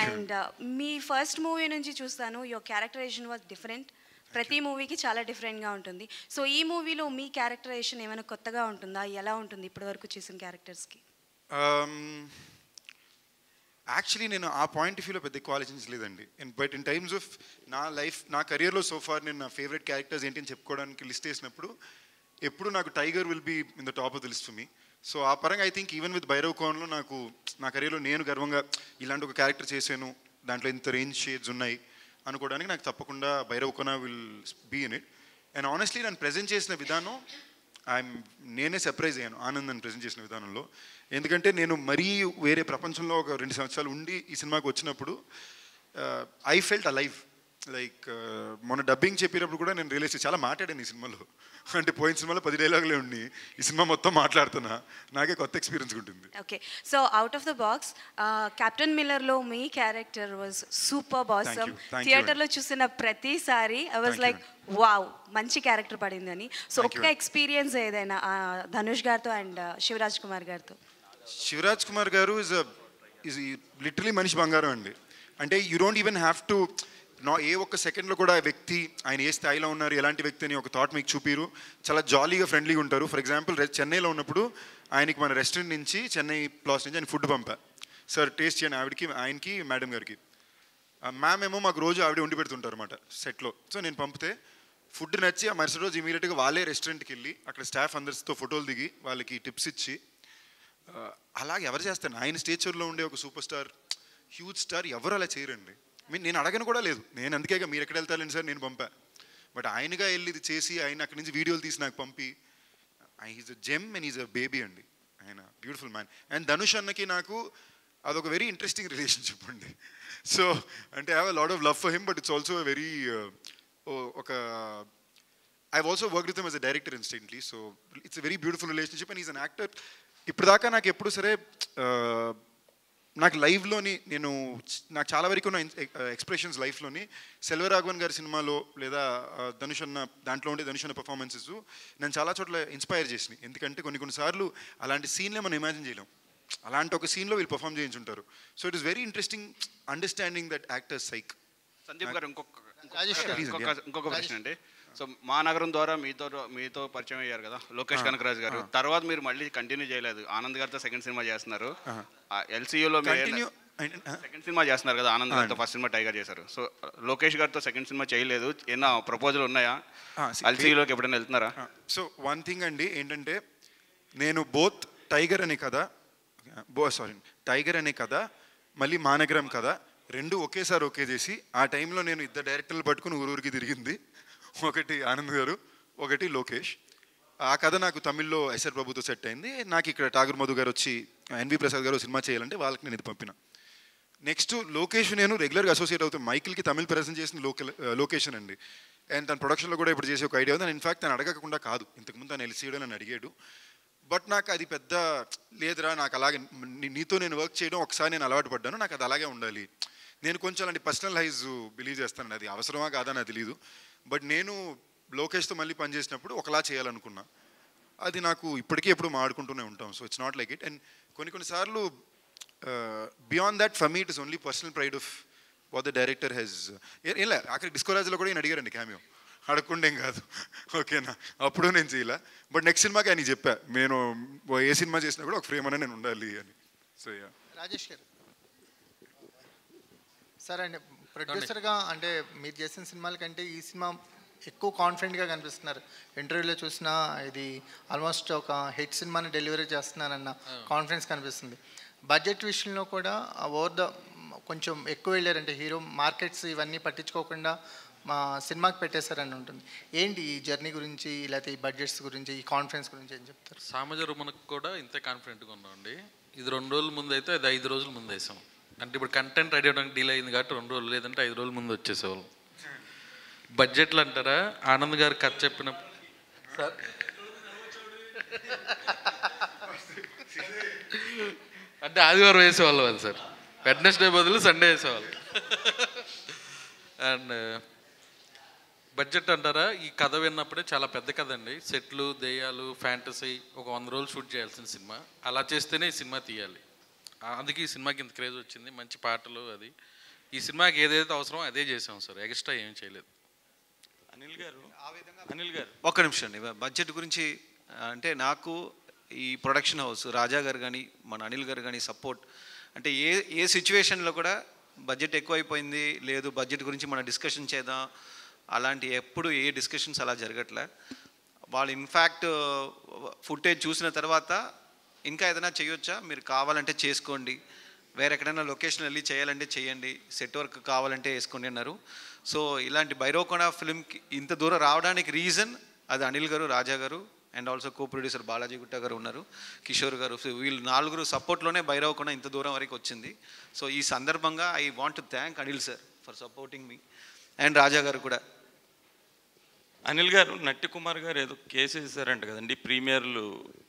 Speaker 9: అండ్ మీ ఫస్ట్ మూవీ నుంచి చూస్తాను, యువర్ క్యారెక్టరైజేషన్ వాజ్ డిఫరెంట్. ప్రతి మూవీకి చాలా డిఫరెంట్గా ఉంటుంది. సో ఈ మూవీలో మీ క్యారెక్టరైజేషన్ ఏమైనా కొత్తగా ఉంటుందా? ఎలా ఉంటుంది ఇప్పటివరకు చూసిన క్యారెక్టర్స్కి?
Speaker 5: యాక్చువల్లీ నేను ఆ పాయింట్ ఆఫ్ వ్యూలో పెద్ద ఎక్కువ ఆలోచించలేదండి. బట్ ఇన్ టైమ్స్ ఆఫ్ నా లైఫ్, నా కెరియర్లో సోఫార్ నేను నా ఫేవరెట్ క్యారెక్టర్స్ ఏంటి అని చెప్పుకోవడానికి లిస్ట్ వేసినప్పుడు ఎప్పుడు నాకు Tiger will be in the top of the list for me. So ఆ పరంగా ఐ థింక్ ఈవెన్ విత్ భైరవకోన్లో నాకు నా కెరీర్లో నేను గర్వంగా ఇలాంటి ఒక క్యారెక్టర్ చేశాను, దాంట్లో ఇంత రేంజ్ షేడ్స్ ఉన్నాయి అనుకోవడానికి నాకు తప్పకుండా Bhairavakona will be in it. And honestly నన్ను ప్రజెంట్ చేసిన విధానం నేనే సర్ప్రైజ్ అయ్యాను ఆనంద్ ప్రజెంట్ చేసిన విధానంలో. ఎందుకంటే నేను మరీ వేరే ప్రపంచంలో ఒక 2 సంవత్సరాలు ఉండి ఈ సినిమాకి వచ్చినప్పుడు ఐ ఫెల్ట్ అలైవ్. లైక్ మొన్న డబ్బింగ్ చెప్పేటప్పుడు కూడా నేను రియలైజ్ చాలా మాట్లాడాను ఈ సినిమాలో. అంటే పోయిన సినిమాలో 10 డైలాగులే ఉండి ఈ సినిమా మొత్తం మాట్లాడుతున్నా, నాకే కొత్త ఎక్స్పీరియన్స్ ఉంటుంది.
Speaker 9: Okay, so out of the box captain మిల్లర్లో మీ క్యారెక్టర్ వాజ్ సూపర్ బాసమ్. థియేటర్లో చూసిన ప్రతిసారి ఐ వాజ్ లైక్ వావ్, మంచి క్యారెక్టర్ పడిందని. సో ఒక్క ఎక్స్పీరియన్స్ ఏదైనా ధనుష్ గారితో అండ్ శివరాజ్ కుమార్ గారితో?
Speaker 5: శివరాజ్ కుమార్ గారు ఈజ్ లిటరలీ మనిషి బంగారం అండి. అంటే you don't even have to ఏ ఒక్క సెకండ్లో కూడా ఆ వ్యక్తి ఆయన ఏ స్థాయిలో ఉన్నారు, ఎలాంటి వ్యక్తి అని ఒక థాట్ మీకు చూపిరు. చాలా జాలీగా ఫ్రెండ్లీగా ఉంటారు. ఫర్ ఎగ్జాంపుల్ చెన్నైలో ఉన్నప్పుడు ఆయనకి మన రెస్టారెంట్ నుంచి చెన్నై ప్లాస్ నుంచి ఆయన ఫుడ్ పంపా, సార్ టేస్ట్ చేయండి ఆవిడకి, ఆయనకి, మేడం గారికి. మ్యామ్ ఏమో మాకు రోజు ఆవిడ వండి పెడుతుంటారు అన్నమాట సెట్లో. సో నేను పంపితే ఫుడ్ నచ్చి ఆ మరుసటి రోజు ఇమీడియట్గా వాళ్ళే రెస్టారెంట్కి వెళ్ళి అక్కడ స్టాఫ్ అందరితో ఫోటోలు దిగి వాళ్ళకి టిప్స్ ఇచ్చి అలాగే ఎవరు చేస్తారు? ఆయన స్టేచర్లో ఉండే ఒక సూపర్ స్టార్, హ్యూజ్ స్టార్ ఎవరు అలా చేయరండి. నేను అడగను కూడా లేదు, నేను అందుకేగా మీరు ఎక్కడ వెళ్తారండి సార్ నేను పంపా. బట్ ఆయనగా వెళ్ళి ఇది చేసి ఆయన అక్కడి నుంచి వీడియోలు తీసి నాకు పంపి, is a gem and is a baby అండి. ఆయన బ్యూటిఫుల్ మ్యాన్. అండ్ ధనుష్ అన్నకి నాకు అదొక వెరీ ఇంట్రెస్టింగ్ రిలేషన్షిప్ అండి. సో అంటే I have a lot of love for him, but it's also very I also work with him as a director instantly. So it's a very beautiful relationship and is an actor. ఇప్పుడు దాకా నాకు ఎప్పుడు సరే నాకు లైవ్లోని నాకు చాలా వరకు ఉన్న ఎక్స్ప్రెషన్స్ లైఫ్లోని సెల్వరాఘవన్ గారి సినిమాలో లేదా ధనుష్ అన్న దాంట్లో ఉండే ధనుష్ అన్న పర్ఫార్మెన్సెస్ నేను చాలా చోట్ల ఇన్స్పైర్ చేసినాయి. ఎందుకంటే కొన్నిసార్లు అలాంటి సీన్లే మనం ఇమాజిన్ చేయలేం, అలాంటి ఒక సీన్లో వీళ్ళు పర్ఫామ్ చేయించుంటారు. So it is very interesting understanding that actors psych.
Speaker 6: Sandeep గారు ఇంకొక ప్రశ్న అండి. సో మా నగరం ద్వారా మీతో పరిచయం అయ్యారు కదా లోకేష్ కనకరాజ్ గారు, తర్వాత మీరు మళ్ళీ కంటిన్యూ చేయలేదు, ఆనంద్ గారితో సెకండ్ సినిమా చేస్తున్నారు. ఎల్సీయూలో సెకండ్ సినిమా చేస్తున్నారు కదా, ఆనంద్ గారితో ఫస్ట్ సినిమా టైగర్ చేశారు. సో లోకేష్ గారితో సెకండ్ సినిమా చేయలేదు, ఏమన్నా ప్రపోజల్ ఉన్నాయా? ఎల్సీయూలోకి ఎప్పుడైనా వెళ్తున్నారా?
Speaker 5: సో వన్ థింగ్ అండి ఏంటంటే, నేను బోత్ టైగర్ అనే కథ టైగర్ అనే కథ మళ్ళీ మానగరం కథ రెండు ఒకేసారి ఓకే చేసి ఆ టైంలో నేను 2 డైరెక్టర్లు పట్టుకుని ఊరికి తిరిగింది. ఒకటి ఆనంద్ గారు, ఒకటి లోకేష్. ఆ కథ నాకు తమిళ్లో ఎస్ఆర్ ప్రభుతో సెట్ అయింది. నాకు ఇక్కడ ఠాగూర్ మధు గారు వచ్చి ఎన్వి ప్రసాద్ గారు సినిమా చేయాలంటే వాళ్ళకి నేను ఇది పంపిన. నెక్స్ట్ లోకేష్ నేను రెగ్యులర్గా అసోసియేట్ అవుతాను. మైకిల్కి తమిళ్ ప్రజెంట్ చేసిన లొకేషన్ అండి. అండ్ తన ప్రొడక్షన్లో కూడా ఇప్పుడు చేసే ఒక ఐడియా ఉంది. ఇన్ఫాక్ట్ తను అడగకుండా కాదు, ఇంతకుముందు తను ఎల్సీడో నన్ను అడిగాడు. బట్ నాకు అది పెద్ద లేదురా, నాకు అలాగే నీతో నేను వర్క్ చేయడం ఒకసారి నేను అలవాటు పడ్డాను, నాకు అది అలాగే ఉండాలి. నేను కొంచెం అలాంటి పర్సనల్ హైజ్ బిలీవ్ చేస్తాను, అది అవసరమా కాదా నాకు తెలియదు. బట్ నేను లోకేష్తో మళ్ళీ పనిచేసినప్పుడు ఒకలా చేయాలనుకున్నా. అది నాకు ఇప్పటికీ ఎప్పుడు మాట్లాడుకుంటూనే ఉంటాం. So it's not like it. And కొన్నిసార్లు beyond that for me it is only personal pride of what the director has. ఏం అక్కడ డిస్కోరాజ్లో కూడా నేను అడిగారండి క్యామియో, అడగకుండేం కాదు, ఓకేనా? అప్పుడు నేను చేయలే. బట్ నెక్స్ట్ సినిమాకి ఆయన చెప్పా, నేను ఏ సినిమా చేసినా కూడా ఒక ఫ్రేమ్ అనే నేను ఉండాలి అని. సో
Speaker 7: రాజేష్ గారు సరే అండి, ప్రొడ్యూసర్గా అంటే మీరు చేసిన సినిమాల కంటే ఈ సినిమా ఎక్కువ కాన్ఫిడెంట్గా కనిపిస్తున్నారు. ఇంటర్వ్యూలో చూసినా ఇది ఆల్మోస్ట్ ఒక హిట్ సినిమాని డెలివరీ చేస్తున్నానన్న కాన్ఫిడెన్స్ కనిపిస్తుంది. బడ్జెట్ విషయంలో కూడా ఓవర్ ద కొంచెం ఎక్కువ వెళ్ళారంటే హీరో మార్కెట్స్ ఇవన్నీ పట్టించుకోకుండా మా సినిమాకి పెట్టేశారని ఉంటుంది. ఏంటి ఈ జర్నీ గురించి, లేకపోతే ఈ బడ్జెట్స్ గురించి, ఈ కాన్ఫిడెన్స్ గురించి ఏం చెప్తారు?
Speaker 4: సామజరుమనకు కూడా ఇంతే కాన్ఫిడెంట్గా ఉన్నామండి. ఇది 2 రోజుల ముందు అయితే అది 5 రోజుల ముందు వేసాం. అంటే ఇప్పుడు కంటెంట్ రెడీ అవ్వడానికి డీల్ అయింది కాబట్టి 2 రోజులు, లేదంటే 5 రోజుల ముందు వచ్చేసేవాళ్ళం. బడ్జెట్లు అంటారా, ఆనంద్ గారు కథ చెప్పిన సార్ అంటే ఆదివారం వేసేవాళ్ళం అది సార్, వెడ్నెస్డే బదులు సండే వేసేవాళ్ళు. అండ్ బడ్జెట్ అంటారా, ఈ కథ విన్నప్పుడే చాలా పెద్ద కథ అండి. సెట్లు, దెయ్యాలు, ఫ్యాంటసీ, ఒక 100 రోజులు షూట్ చేయాల్సిన సినిమా. అలా చేస్తేనే ఈ సినిమా తీయాలి. అందుకే ఈ సినిమాకి ఇంత క్రేజ్ వచ్చింది. మంచి పాటలు, అది ఈ సినిమాకి ఏదైతే అవసరమో అదే చేసాం సార్, ఎక్స్ట్రా ఏం చేయలేదు.
Speaker 2: అనిల్ గారు ఒక్క నిమిషం అండి. బడ్జెట్ గురించి అంటే నాకు ఈ ప్రొడక్షన్ హౌస్ రాజా గారు కానీ మన అనిల్ గారు కానీ సపోర్ట్ అంటే ఏ సిచ్యువేషన్లో కూడా బడ్జెట్ ఎక్కువైపోయింది లేదు, బడ్జెట్ గురించి మనం డిస్కషన్ చేద్దాం, అలాంటి ఎప్పుడు ఏ డిస్కషన్స్ అలా జరగట్లే. వాళ్ళు ఇన్ఫ్యాక్ట్ ఫుటేజ్ చూసిన తర్వాత ఇంకా ఏదైనా చేయొచ్చా, మీరు కావాలంటే చేసుకోండి, వేరే ఎక్కడైనా లొకేషన్ వెళ్ళి చేయాలంటే చేయండి, సెట్ వర్క్ కావాలంటే వేసుకోండి అన్నారు. సో ఇలాంటి భైరవకొండ ఫిల్మ్కి ఇంత దూరం రావడానికి రీజన్ అది అనిల్ గారు, రాజా గారు and also co producer Balaji గుట్ట గారు ఉన్నారు, కిషోర్ గారు. సో వీళ్ళు 4 సపోర్ట్లోనే భైరవకొండ ఇంత దూరం వరకు వచ్చింది. సో ఈ సందర్భంగా I want to thank Anil sir for supporting me and Raja గారు కూడా.
Speaker 8: అనిల్ గారు, నట్టి కుమార్ గారు ఏదో కేసు వేసారంట కదండి ప్రీమియర్లు,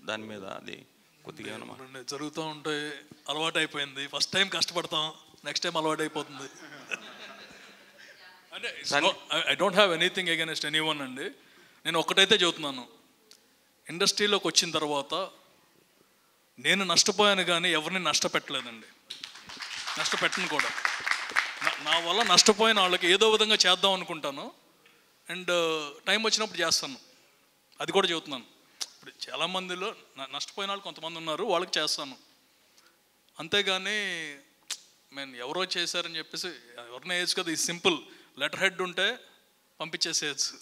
Speaker 8: దాని మీద అది కొద్దిగా
Speaker 3: జరుగుతూ ఉంటే అలవాటు అయిపోయింది. ఫస్ట్ టైం కష్టపడతాం, నెక్స్ట్ టైం అలవాటు అయిపోతుంది. అంటే I don't have anything against anyone అండి. నేను ఒక్కటైతే చెబుతున్నాను, ఇండస్ట్రీలోకి వచ్చిన తర్వాత నేను నష్టపోయాను కానీ ఎవరిని నష్టపెట్టలేదండి, నష్టపెట్టను కూడా. నా వల్ల నష్టపోయిన వాళ్ళకి ఏదో విధంగా చేద్దాం అనుకుంటాను, అండ్ టైం వచ్చినప్పుడు చేస్తాను. అది కూడా చెబుతున్నాను. ఇప్పుడు చాలామందిలో నష్టపోయిన వాళ్ళు కొంతమంది ఉన్నారు, వాళ్ళకి చేస్తాను. అంతేగాని మేము ఎవరో చేశారని చెప్పేసి ఎవరినే వేయచ్చు కదా, ఇది సింపుల్. లెటర్ హెడ్ ఉంటే పంపించేసేయచ్చు.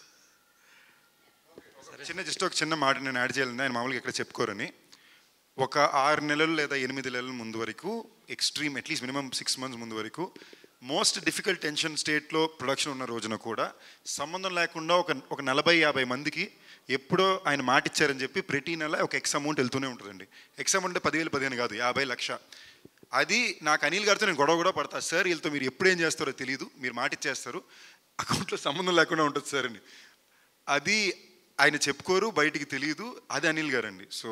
Speaker 5: జస్ట్ ఒక చిన్న మాట నేను యాడ్ చేయాలండి, ఆయన మామూలుగా ఇక్కడ చెప్పుకోరని. ఒక 6 నెలలు లేదా 8 నెలల ముందు వరకు, ఎక్స్ట్రీమ్ అట్లీస్ట్ మినిమం 6 months ముందు వరకు, మోస్ట్ డిఫికల్ట్ టెన్షన్ స్టేట్లో ప్రొడక్షన్ ఉన్న రోజున కూడా సంబంధం లేకుండా ఒక 40-50 మందికి ఎప్పుడో ఆయన మాట ఇచ్చారని చెప్పి ప్రతి నెల ఒక ఎక్స్ అమౌంట్ వెళ్తూనే ఉంటుందండి. ఎక్స్ అమౌంట్ అంటే 10,000, 15 కాదు, 50 లక్ష. అది నాకు అనిల్ గారితో నేను గొడవ కూడా పడతా, సార్ వీళ్ళతో మీరు ఎప్పుడు ఏం చేస్తారో తెలియదు, మీరు మాట ఇచ్చేస్తారు, అకౌంట్లో సంబంధం లేకుండా ఉంటుంది సార్ అని. అది ఆయన చెప్పుకోరు, బయటికి తెలియదు, అది అనిల్ గారండి. సో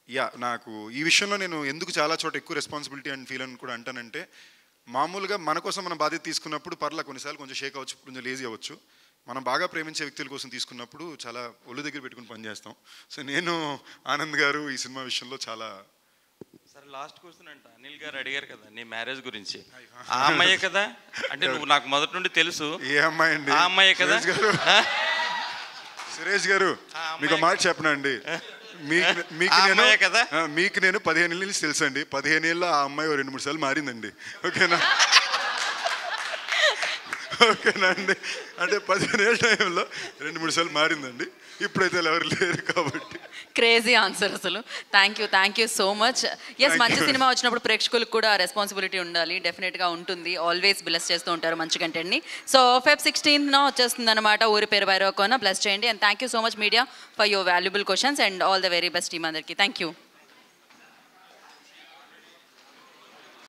Speaker 5: యా, నాకు ఈ విషయంలో నేను ఎందుకు చాలా చోట ఎక్కువ రెస్పాన్సిబిలిటీ అండ్ ఫీల్ అని కూడా అంటానంటే, మామూలుగా మన కోసం మనం బాధ్యత తీసుకున్నప్పుడు పర్లా కొన్నిసార్లు కొంచెం షేక్ అవ్వచ్చు, కొంచెం లేజీ అవ్వచ్చు. మనం బాగా ప్రేమించే వ్యక్తుల కోసం తీసుకున్నప్పుడు చాలా ఒళ్ళు దగ్గర పెట్టుకుని పనిచేస్తాం. సో నేను ఆనంద్ గారు ఈ సినిమా విషయంలో చాలా.
Speaker 8: సరే, లాస్ట్ క్వశ్చన్ అంట. అనిల్ గారు అడిగారు కదా నీ మ్యారేజ్ గురించి, ఆ అమ్మాయే కదా? అంటే నువ్వు నాకు మొదటి నుండి తెలుసు.
Speaker 5: ఏ అమ్మాయి అండి?
Speaker 8: ఆ అమ్మాయే కదా?
Speaker 5: సురేష్ గారు మీకు మాట చెప్పనండి, మీకు నేను 15 ఏళ్ళ నుంచి తెలుసు అండి. 15 ఏళ్ళ ఆ అమ్మాయి 2-3 సార్లు మారిందండి. ఓకేనా? ఓకేనా అండి? అంటే 15 ఏళ్ళ టైంలో 2-3 సార్లు మారిందండి. ఇప్పుడైతే ఎవరు లేరు కాబట్టి.
Speaker 1: క్రేజీ ఆన్సర్ అసలు. Thank you so much. Yes, మంచి సినిమా వచ్చినప్పుడు ప్రేక్షకులకు కూడా రెస్పాన్సిబిలిటీ ఉండాలి, డెఫినెట్గా ఉంటుంది. ఆల్వేస్ బ్లెస్ చేస్తూ ఉంటారు మంచి కంటెంట్ని. సో Feb 16th వచ్చేస్తుంది అనమాట ఊరి పేరు భైరవకొండ. బ్లెస్ చేయండి. And thank you so much media for your valuable questions and all the very best team అందరికీ. Thank you.